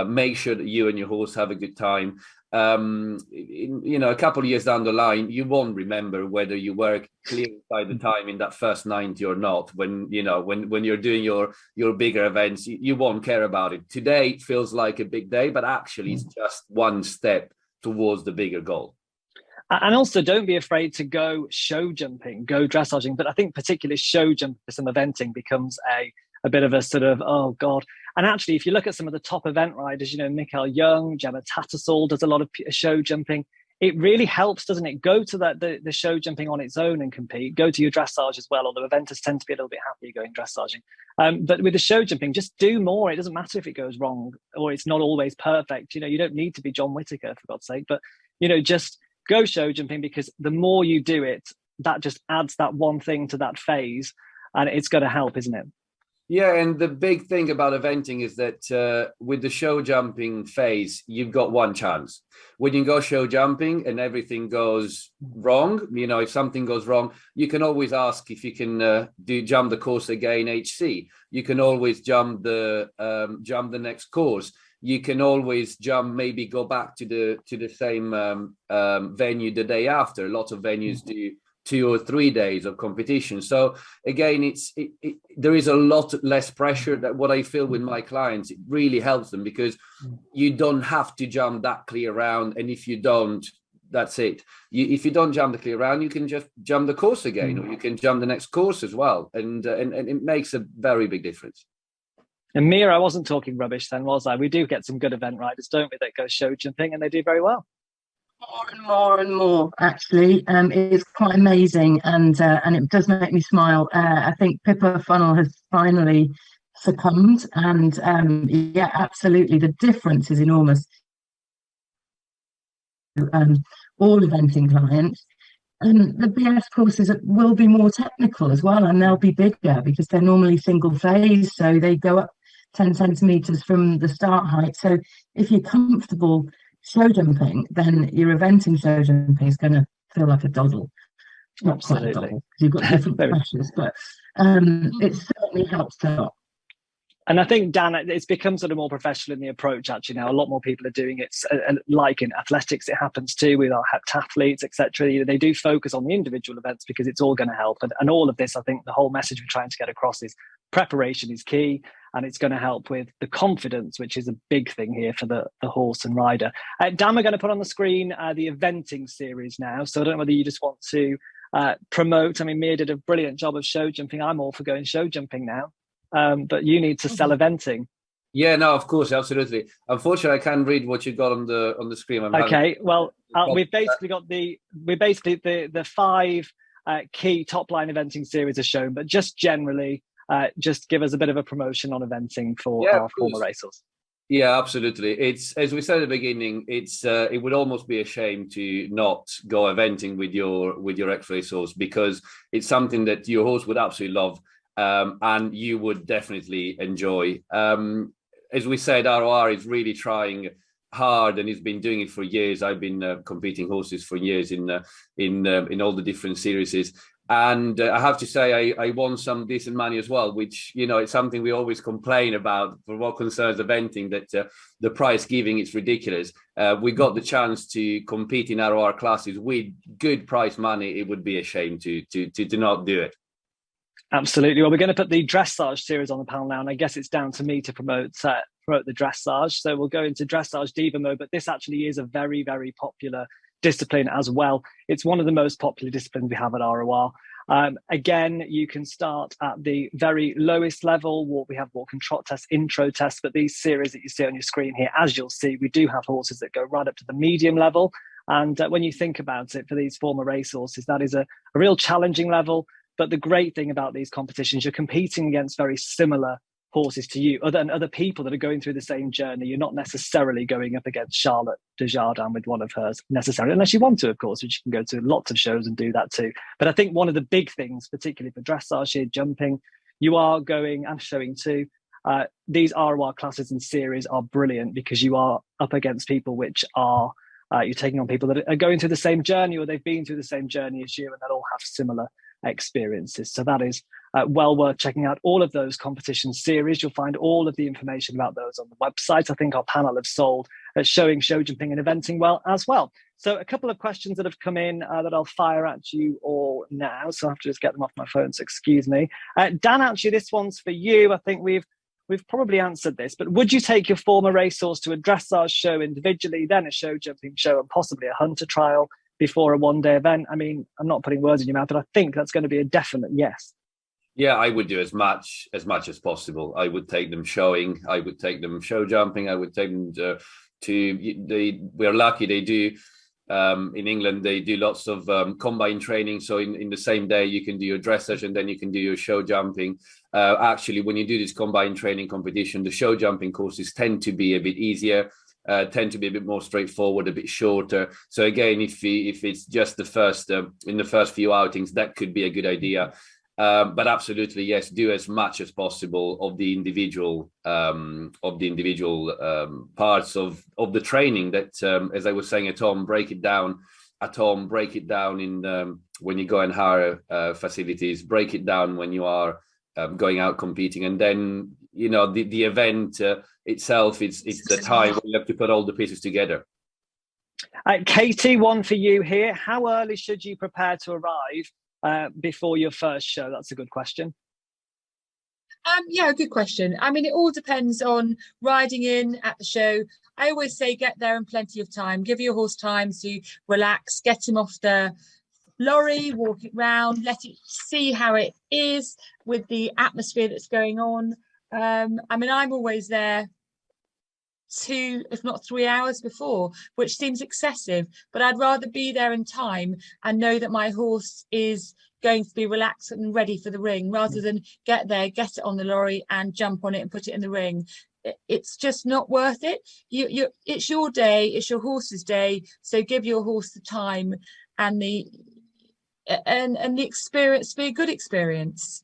Make sure that you and your horse have a good time. A couple of years down the line, you won't remember whether you were clear by the time in that first 90 or not. When you're doing your bigger events, you won't care about it. Today it feels like a big day, but actually it's just one step towards the bigger goal. And also, don't be afraid to go show jumping, go dressaging. But I think particularly show jumping for some eventing becomes a bit of a sort of, oh God. And actually, if you look at some of the top event riders, Mikael Young, Gemma Tattersall does a lot of show jumping. It really helps, doesn't it? Go to the show jumping on its own and compete. Go to your dressage as well, although eventers tend to be a little bit happier going dressaging. But with the show jumping, just do more. It doesn't matter if it goes wrong or it's not always perfect. You don't need to be John Whittaker, for God's sake. But, just go show jumping, because the more you do it, that just adds that one thing to that phase, and it's going to help, isn't it? Yeah, and the big thing about eventing is that with the show jumping phase, you've got one chance. When you go show jumping and everything goes wrong, if something goes wrong, you can always ask if you can jump the course again, HC. You can always jump the next course. You can always maybe go back to the same venue the day after. Lots of venues do 2 or 3 days of competition. So again, there is a lot less pressure. That what I feel with my clients, it really helps them, because you don't have to jump that clear round. And if you don't, that's it. If you don't jump the clear round, you can just jump the course again, or you can jump the next course as well. And it makes a very big difference. And Mia, I wasn't talking rubbish then, was I? We do get some good event riders, don't we, that go show jumping, and they do very well. More and more, actually. It's quite amazing, and it does make me smile. I think Pippa Funnel has finally succumbed, and yeah, absolutely, the difference is enormous. All eventing clients, and the BS courses will be more technical as well, and they'll be bigger because they're normally single phase, so they go up 10 centimeters from the start height. So if you're comfortable show jumping, then your eventing show jumping is going to feel like a doddle. Not quite a doddle, because you've got different pressures, but it certainly helps a lot. And I think, Dan, it's become sort of more professional in the approach, actually, now. A lot more people are doing it, like in athletics, it happens too, with our heptathletes, etc. They do focus on the individual events because it's all going to help. And all of this, I think the whole message we're trying to get across is preparation is key, and it's going to help with the confidence, which is a big thing here for the horse and rider. Dan, we're going to put on the screen the eventing series now. So I don't know whether you just want to promote. I mean, Mia did a brilliant job of show jumping. I'm all for going show jumping now, but you need to sell eventing. Yeah, no, of course, absolutely. Unfortunately, I can't read what you got on the screen. Okay, well, we've basically got the 5 key top line eventing series are shown, but just generally, just give us a bit of a promotion on eventing for our former racers. Yeah, absolutely. It's, as we said at the beginning, it would almost be a shame to not go eventing with your ex-race horse, because it's something that your horse would absolutely love, and you would definitely enjoy. As we said, RoR is really trying hard, and he's been doing it for years. I've been competing horses for years in all the different series. And I have to say, I won some decent money as well, which, it's something we always complain about for what concerns eventing, that the prize giving is ridiculous. We got the chance to compete in RoR classes with good prize money. It would be a shame to not do it. Absolutely. Well, we're going to put the dressage series on the panel now, and I guess it's down to me to promote the dressage. So we'll go into dressage diva mode, but this actually is a very, very popular discipline as well. It's one of the most popular disciplines we have at RoR. Again, you can start at the very lowest level. We have walk and trot tests, intro tests, but these series that you see on your screen here, as you'll see, we do have horses that go right up to the medium level. And when you think about it, for these former race horses, that is a real challenging level. But the great thing about these competitions, you're competing against very similar horses to you, other people that are going through the same journey. You're not necessarily going up against Charlotte de Jardin with one of hers necessarily, unless you want to, of course, which you can go to lots of shows and do that too. But I think one of the big things, particularly for dressage here, jumping, you are going and showing too. These RoR classes and series are brilliant because you are up against people which are, you're taking on people that are going through the same journey, or they've been through the same journey as you, and they'll all have similar experiences. So that is well worth checking out all of those competition series. You'll find all of the information about those on the website. I think our panel have sold at showing show jumping and eventing well as well. So a couple of questions that have come in that I'll fire at you all now. So I have to just get them off my phone, so excuse me. Dan, actually, this one's for you. I think we've probably answered this, but would you take your former racehorse to a dressage show individually, then a show jumping show, and possibly a hunter trial before a one-day event? I mean, I'm not putting words in your mouth, but I think that's going to be a definite yes. Yeah, I would do as much as possible. I would take them showing. I would take them show jumping. I would take them we're lucky they do. In England, they do lots of combine training. So in the same day, you can do your dressage and then you can do your show jumping. Actually, when you do this combine training competition, the show jumping courses tend to be a bit easier. Tend to be a bit more straightforward, a bit shorter. So again, if it's just the first in the first few outings, that could be a good idea. But absolutely, yes, do as much as possible of the individual parts of the training. That, as I was saying at home, break it down in when you go and hire facilities, break it down when you are going out competing, and then the event itself, it's the time when you have to put all the pieces together. Katie, one for you here. How early should you prepare to arrive before your first show? That's a good question. Yeah, good question. I mean, it all depends on riding in at the show. I always say get there in plenty of time. Give your horse time to relax, get him off the lorry, walk it round, let it see how it is with the atmosphere that's going on. I mean, I'm always there 2, if not 3 hours before, which seems excessive, but I'd rather be there in time and know that my horse is going to be relaxed and ready for the ring, rather than get there, get it on the lorry and jump on it and put it in the ring. It's just not worth it. It's your day, it's your horse's day, so give your horse the time and the experience, be a good experience.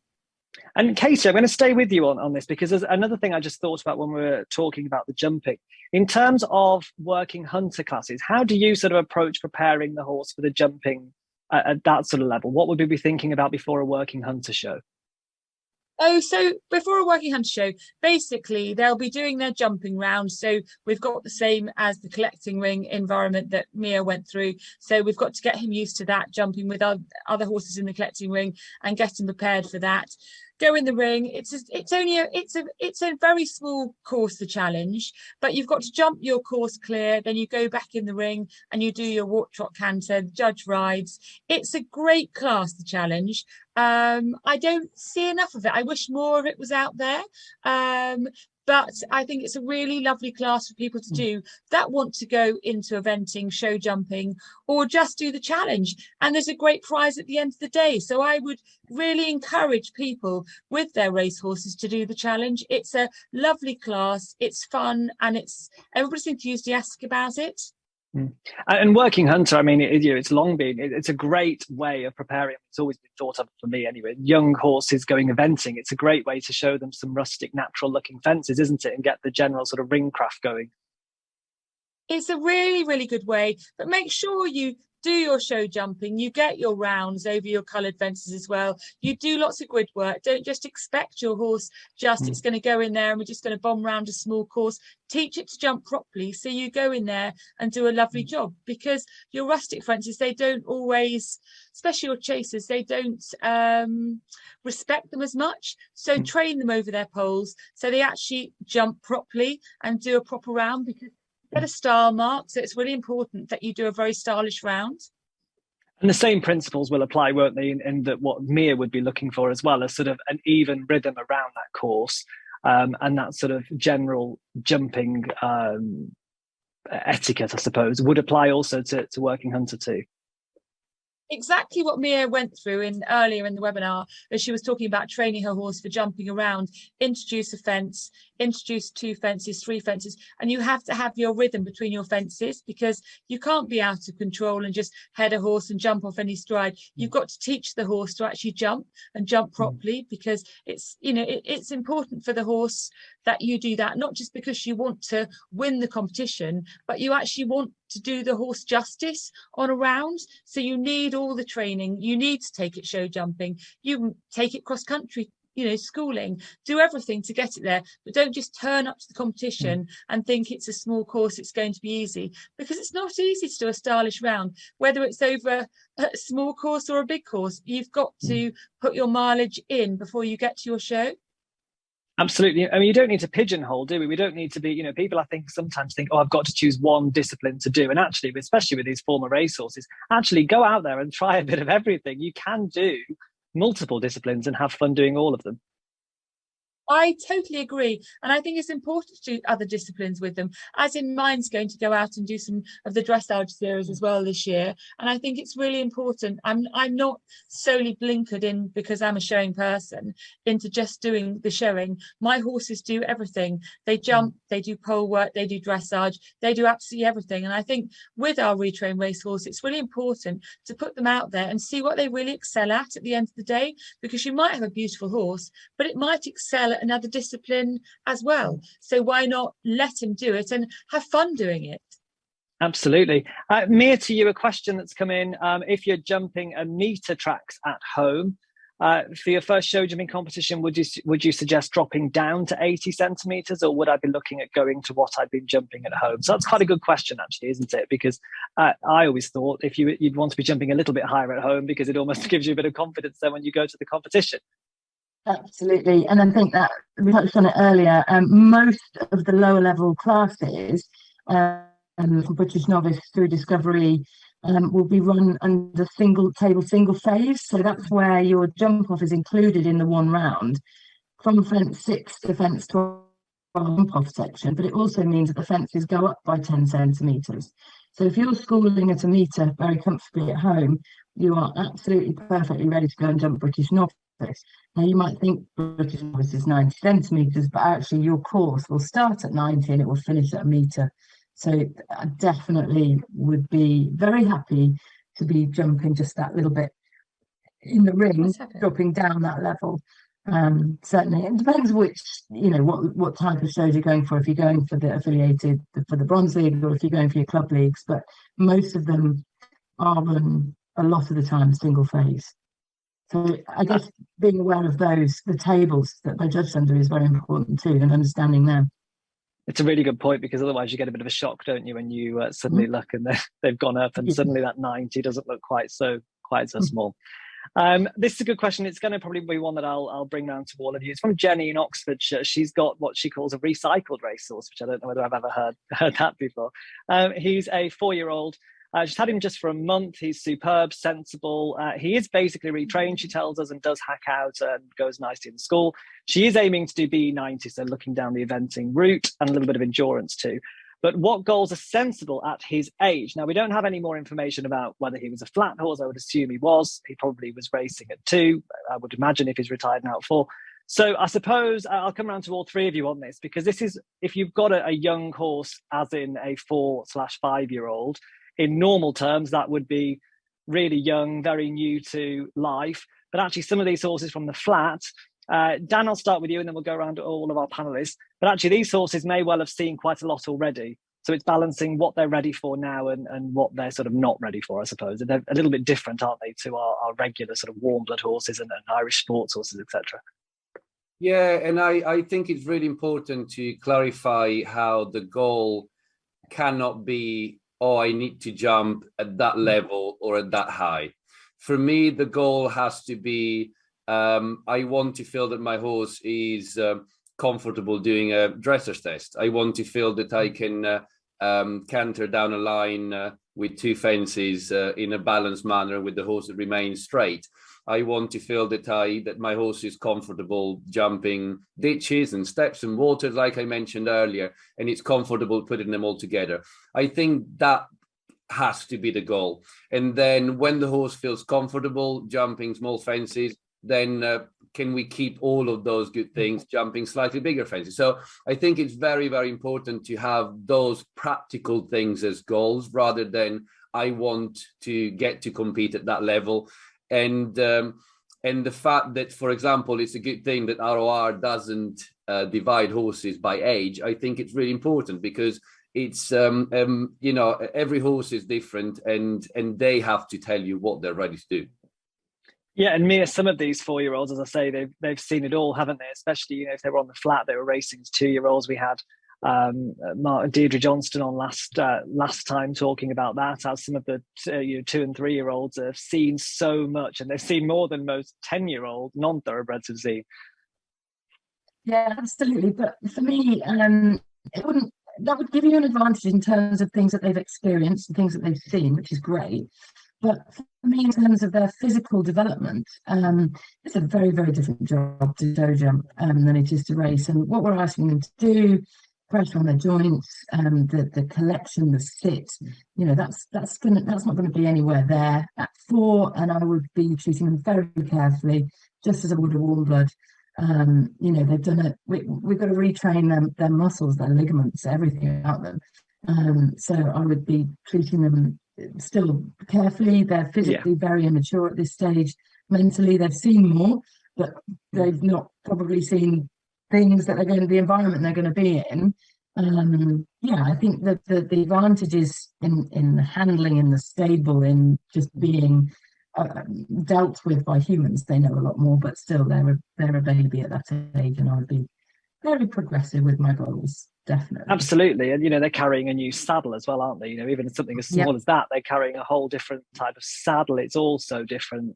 And Katie, I'm going to stay with you on this, because there's another thing I just thought about when we were talking about the jumping. In terms of working hunter classes, how do you sort of approach preparing the horse for the jumping at that sort of level? What would we be thinking about before a working hunter show? Oh, so before a working hunter show, basically they'll be doing their jumping round. So we've got the same as the collecting ring environment that Mia went through. So we've got to get him used to that, jumping with other horses in the collecting ring and get him prepared for that. go in the ring. It's a very small course, the challenge, but you've got to jump your course clear, then you go back in the ring and you do your walk, trot, canter. The judge rides. It's a great class, the challenge. I don't see enough of it. I wish more of it was out there. But I think it's a really lovely class for people to do that want to go into eventing, show jumping, or just do the challenge. And there's a great prize at the end of the day. So I would really encourage people with their racehorses to do the challenge. It's a lovely class, it's fun, and everybody seems enthusiastic about it. And working hunter, I mean, it's long been, it's a great way of preparing. It's always been thought of, for me anyway, young horses going eventing. It's a great way to show them some rustic, natural looking fences, isn't it? And get the general sort of ring craft going. It's a really, really good way, but make sure you do your show jumping, you get your rounds over your coloured fences as well. You do lots of grid work. Don't just expect your horse it's going to go in there and we're just going to bomb around a small course. Teach it to jump properly, so you go in there and do a lovely job, because your rustic fences, they don't always, especially your chasers, they don't respect them as much. So train them over their poles so they actually jump properly and do a proper round, because get a star mark, so it's really important that you do a very stylish round. And the same principles will apply, won't they, in that what Mia would be looking for as well, as sort of an even rhythm around that course, and that sort of general jumping etiquette, I suppose, would apply also to working hunter too. Exactly what Mia went through earlier in the webinar, as she was talking about training her horse for jumping around. Introduce a fence, introduce 2 fences, 3 fences, and you have to have your rhythm between your fences, because you can't be out of control and just head a horse and jump off any stride. You've got to teach the horse to actually jump and jump properly, because it's it's important for the horse that you do that, not just because you want to win the competition, but you actually want to do the horse justice on a round. So you need all the training. You need to take it show jumping. You take it cross country, schooling, do everything to get it there, but don't just turn up to the competition and think it's a small course, it's going to be easy, because it's not easy to do a stylish round, whether it's over a small course or a big course. You've got to put your mileage in before you get to your show. Absolutely. I mean, you don't need to pigeonhole, do we? We don't need to be, people, I think, sometimes think, I've got to choose one discipline to do. And actually, especially with these former racehorses, actually go out there and try a bit of everything. You can do multiple disciplines and have fun doing all of them. I totally agree. And I think it's important to do other disciplines with them, as in mine's going to go out and do some of the dressage series as well this year. And I think it's really important. I'm not solely blinkered in, because I'm a showing person, into just doing the showing. My horses do everything. They jump, they do pole work, they do dressage, they do absolutely everything. And I think with our retrained racehorse, it's really important to put them out there and see what they really excel at the end of the day, because you might have a beautiful horse, but it might excel at another discipline as well. So why not let him do it and have fun doing it? Absolutely. Mia, to you, a question that's come in. If you're jumping a meter tracks at home, for your first show jumping competition, would you suggest dropping down to 80 centimetres, or would I be looking at going to what I've been jumping at home? So that's quite a good question, actually, isn't it? Because I always thought if you'd want to be jumping a little bit higher at home, because it almost gives you a bit of confidence then when you go to the competition. Absolutely. And I think that we touched on it earlier. Most of the lower level classes, from British Novice through Discovery, will be run under single phase. So that's where your jump off is included in the one round, from fence 6 to fence 12 jump off section. But it also means that the fences go up by 10 centimetres. So if you're schooling at a metre very comfortably at home, you are absolutely perfectly ready to go and jump British Novice. Now, you might think British Novice is 90 centimetres, but actually your course will start at 90 and it will finish at a metre. So I definitely would be very happy to be jumping just that little bit in the ring, dropping down that level. Certainly, it depends which, what type of shows you're going for. If you're going for the affiliated, for the Bronze League, or if you're going for your club leagues, but most of them are run a lot of the time single phase. So I guess being aware of the tables that they're judged under is very important too, and understanding them. It's a really good point, because otherwise you get a bit of a shock, don't you, when you suddenly look and they've gone up and suddenly that 90 doesn't look quite so small. This is a good question. It's going to probably be one that I'll bring round to all of you. It's from Jenny in Oxfordshire. She's got what she calls a recycled racehorse, which I don't know whether I've ever heard that before. He's a 4-year-old. She's had him just for a month. He's superb, sensible. He is basically retrained, she tells us, and does hack out and goes nicely in school. She is aiming to do BE90, so looking down the eventing route, and a little bit of endurance too. But what goals are sensible at his age? Now, we don't have any more information about whether he was a flat horse. I would assume he was. He probably was racing at 2. I would imagine if he's retired now at 4. So I suppose I'll come around to all 3 of you on this, because this is, if you've got a young horse, as in a 4/5-year-old, in normal terms, that would be really young, very new to life. But actually, some of these horses from the flat, Dan, I'll start with you, and then we'll go around to all of our panelists. But actually, these horses may well have seen quite a lot already. So it's balancing what they're ready for now and what they're sort of not ready for, I suppose. They're a little bit different, aren't they, to our regular sort of warm blood horses and Irish sports horses, etc. Yeah, and I think it's really important to clarify how the goal cannot be, oh, I need to jump at that level or at that high. For me, the goal has to be, I want to feel that my horse is comfortable doing a dresser's test. I want to feel that I can canter down a line with 2 fences in a balanced manner with the horse that remains straight. I want to feel that my horse is comfortable jumping ditches and steps and waters, like I mentioned earlier, and it's comfortable putting them all together. I think that has to be the goal. And then when the horse feels comfortable jumping small fences, then can we keep all of those good things jumping slightly bigger fences? So I think it's very, very important to have those practical things as goals, rather than I want to get to compete at that level. And the fact that, for example, it's a good thing that RoR doesn't divide horses by age. I think it's really important, because it's every horse is different, and they have to tell you what they're ready to do. Yeah, and Mia, some of these 4-year-olds, as I say, they've seen it all, haven't they? Especially, if they were on the flat, they were racing as 2-year-olds. We had Deirdre Johnston on last time talking about that, as some of the 2 and 3-year-olds have seen so much, and they've seen more than most 10-year-old non-thoroughbreds have seen. Yeah, absolutely. But for me, that would give you an advantage in terms of things that they've experienced and things that they've seen, which is great. But for me, in terms of their physical development, it's a very, very different job to show jump than it is to race. And what we're asking them to do, pressure on their joints, the collection, the sit, that's not going to be anywhere there at 4. And I would be treating them very carefully, just as I would a warm blood. They've done it. We've got to retrain their muscles, their ligaments, everything about them. So I would be treating them still carefully. They're physically very immature at this stage. Mentally, they've seen more, but they've not probably seen things that the environment they're going to be in. I think that the advantage is in handling in the stable, in just being dealt with by humans. They know a lot more, but still they're a baby at that age, and I would be very progressive with my goals. Definitely. Absolutely. And, they're carrying a new saddle as well, aren't they? Even something as small as that, they're carrying a whole different type of saddle. It's all so different.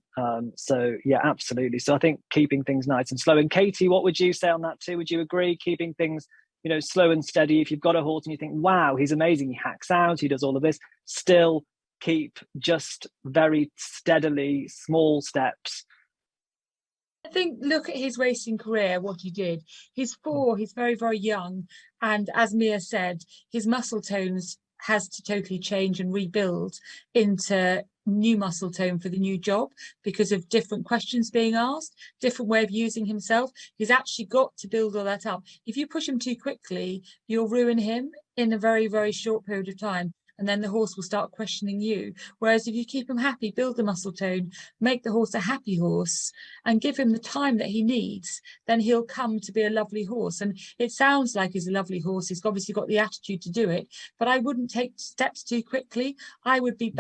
So, yeah, absolutely. So I think keeping things nice and slow. And Katie, what would you say on that too? Would you agree? Keeping things, slow and steady. If you've got a horse and you think, wow, he's amazing, he hacks out, he does all of this, still keep just very steadily, small steps. I think, look at his racing career, what he did. He's 4, he's very, very young. And as Mia said, his muscle tones has to totally change and rebuild into new muscle tone for the new job, because of different questions being asked, different way of using himself. He's actually got to build all that up. If you push him too quickly, you'll ruin him in a very, very short period of time. And then the horse will start questioning you. Whereas if you keep him happy, build the muscle tone, make the horse a happy horse, and give him the time that he needs, then he'll come to be a lovely horse. And it sounds like he's a lovely horse. He's obviously got the attitude to do it, but I wouldn't take steps too quickly. I would be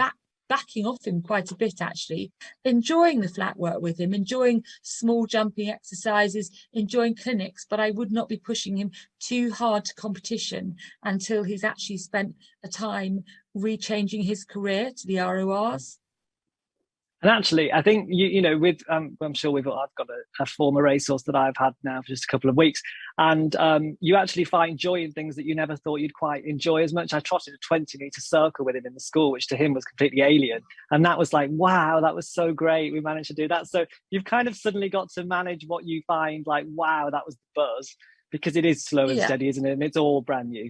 backing off him quite a bit, actually, enjoying the flat work with him, enjoying small jumping exercises, enjoying clinics, but I would not be pushing him too hard to competition until he's actually spent a time rechanging his career to the RoRs. And actually, I think you know, with I'm sure I've got a former racehorse that I've had now for just a couple of weeks, and you actually find joy in things that you never thought you'd quite enjoy as much. I trotted a 20-meter circle with him in the school, which to him was completely alien, and that was like, wow, that was so great. We managed to do that. So you've kind of suddenly got to manage what you find like, wow, that was the buzz, because it is slow and Yeah. steady, isn't it? And it's all brand new.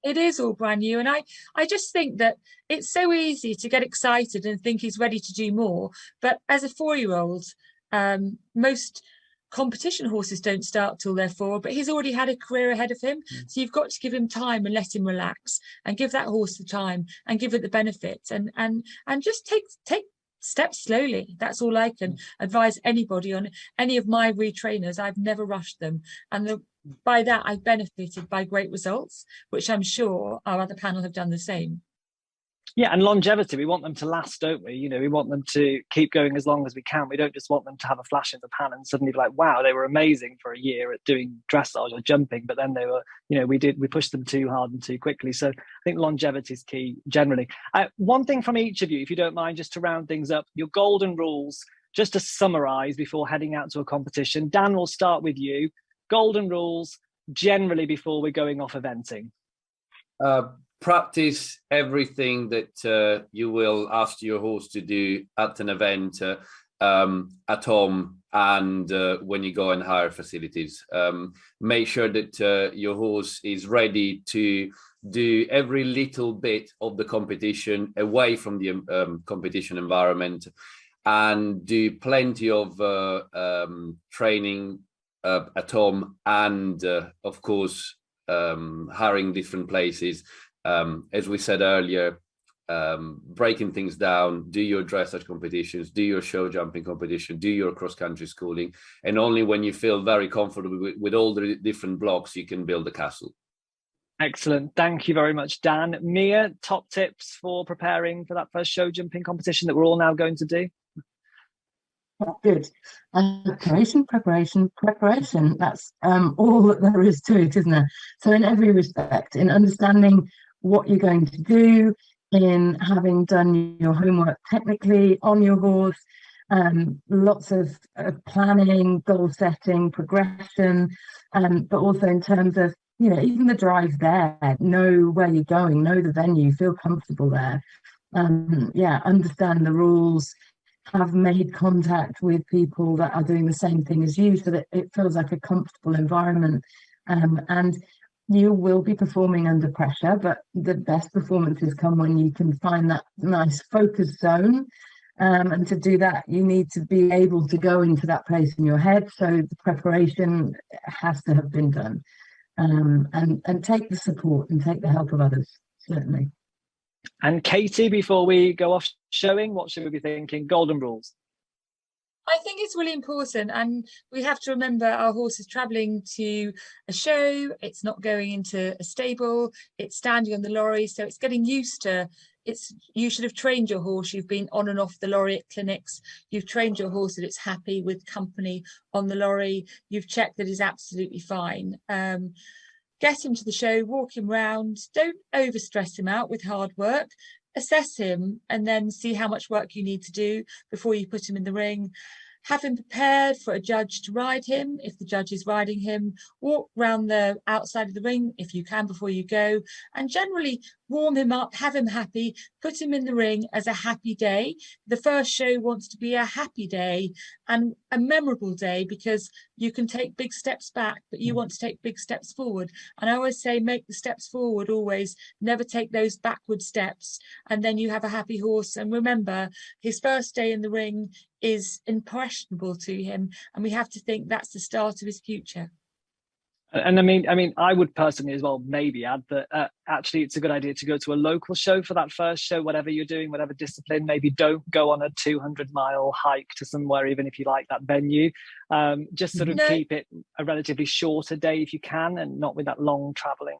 It is all brand new. And I just think that it's so easy to get excited and think he's ready to do more. But as a 4-year-old, most competition horses don't start till they're 4, but he's already had a career ahead of him. So you've got to give him time and let him relax and give that horse the time and give it the benefits and just take steps slowly. That's all I can advise anybody on. Any of my retrainers, I've never rushed them. And by that, I've benefited by great results, which I'm sure our other panel have done the same. Yeah, and longevity, we want them to last, don't we? You know, we want them to keep going as long as we can. We don't just want them to have a flash in the pan and suddenly be like, wow, they were amazing for a year at doing dressage or jumping, but then they were, you know, we pushed them too hard and too quickly. So I think longevity is key generally. One thing from each of you, if you don't mind, just to round things up, your golden rules, just to summarize before heading out to a competition. Dan, we'll start with you. Golden rules generally before we're going off eventing. Practice everything that you will ask your horse to do at an event, at home, and when you go in higher facilities. Make sure that your horse is ready to do every little bit of the competition away from the competition environment, and do plenty of training at home, and of course hiring different places. As we said earlier, breaking things down, do your dressage competitions, do your show jumping competition, do your cross-country schooling, and only when you feel very comfortable with all the different blocks, you can build a castle. Excellent. Thank you very much, Dan. Mia, top tips for preparing for that first show jumping competition that we're all now going to do? Good. Preparation. That's all that there is to it, isn't there? So in every respect, in understanding what you're going to do, in having done your homework technically on your horse, lots of planning, goal setting, progression, but also in terms of, you know, even the drive there, know where you're going, know the venue, feel comfortable there. Understand the rules, have made contact with people that are doing the same thing as you so that it feels like a comfortable environment. And you will be performing under pressure, but the best performances come when you can find that nice focus zone. And to do that, you need to be able to go into that place in your head. So the preparation has to have been done. And take the support and take the help of others, certainly. And Katie, before we go off showing, what should we be thinking? Golden rules. I think it's really important, and we have to remember our horse is travelling to a show. It's not going into a stable. It's standing on the lorry, so it's getting used to. You should have trained your horse. You've been on and off the lorry at clinics. You've trained your horse that it's happy with company on the lorry. You've checked that he's absolutely fine. Get him to the show, walk him round. Don't overstress him out with hard work. Assess him and then see how much work you need to do before you put him in the ring. Have him prepared for a judge to ride him if the judge is riding him. Walk round the outside of the ring if you can before you go, and generally warm him up, have him happy, put him in the ring as a happy day. The first show wants to be a happy day and a memorable day, because you can take big steps back, but you want to take big steps forward. And I always say, make the steps forward always, never take those backward steps, and then you have a happy horse. And remember, his first day in the ring is impressionable to him, and we have to think that's the start of his future. And I mean, I would personally as well maybe add that actually it's a good idea to go to a local show for that first show, whatever you're doing, whatever discipline. Maybe don't go on a 200-mile hike to somewhere, even if you like that venue. Just sort of keep it a relatively shorter day if you can, and not with that long traveling.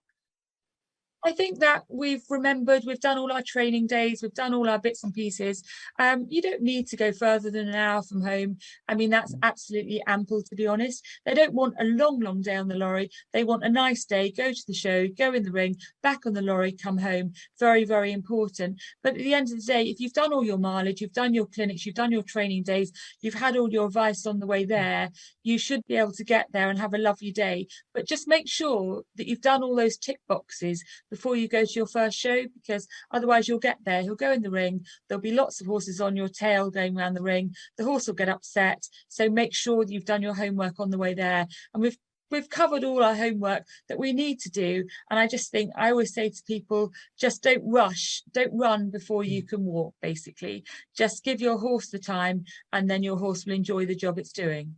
I think that we've remembered, we've done all our training days, we've done all our bits and pieces. You don't need to go further than an hour from home. I mean, that's absolutely ample, to be honest. They don't want a long, long day on the lorry. They want a nice day, go to the show, go in the ring, back on the lorry, come home. Very, very important. But at the end of the day, if you've done all your mileage, you've done your clinics, you've done your training days, you've had all your advice on the way there, you should be able to get there and have a lovely day. But just make sure that you've done all those tick boxes before you go to your first show, because otherwise you'll get there, he'll go in the ring, there'll be lots of horses on your tail going around the ring, the horse will get upset. So make sure that you've done your homework on the way there. And we've covered all our homework that we need to do. And I just think, I always say to people, just don't rush, don't run before you can walk, basically. Just give your horse the time, and then your horse will enjoy the job it's doing.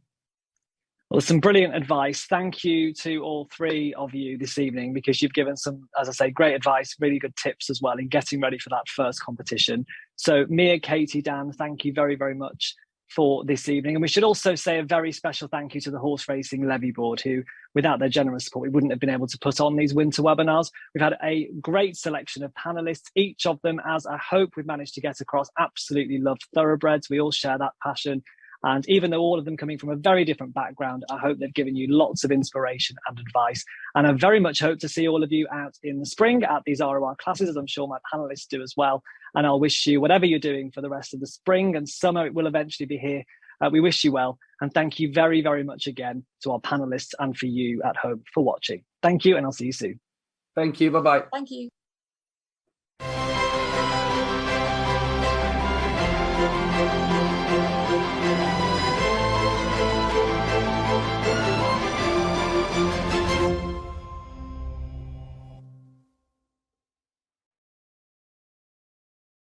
Well, some brilliant advice. Thank you to all three of you this evening, because you've given some, as I say, great advice, really good tips as well in getting ready for that first competition. So Mia, Katie, Dan, thank you very, very much for this evening. And we should also say a very special thank you to the Horse Racing Levy Board, who, without their generous support, we wouldn't have been able to put on these winter webinars. We've had a great selection of panelists, each of them, as I hope we've managed to get across, absolutely love thoroughbreds. We all share that passion. And even though all of them coming from a very different background, I hope they've given you lots of inspiration and advice. And I very much hope to see all of you out in the spring at these RoR classes, as I'm sure my panelists do as well. And I'll wish you, whatever you're doing for the rest of the spring and summer, it will eventually be here. We wish you well. And thank you very, very much again to our panelists and for you at home for watching. Thank you, and I'll see you soon. Thank you. Bye-bye. Thank you.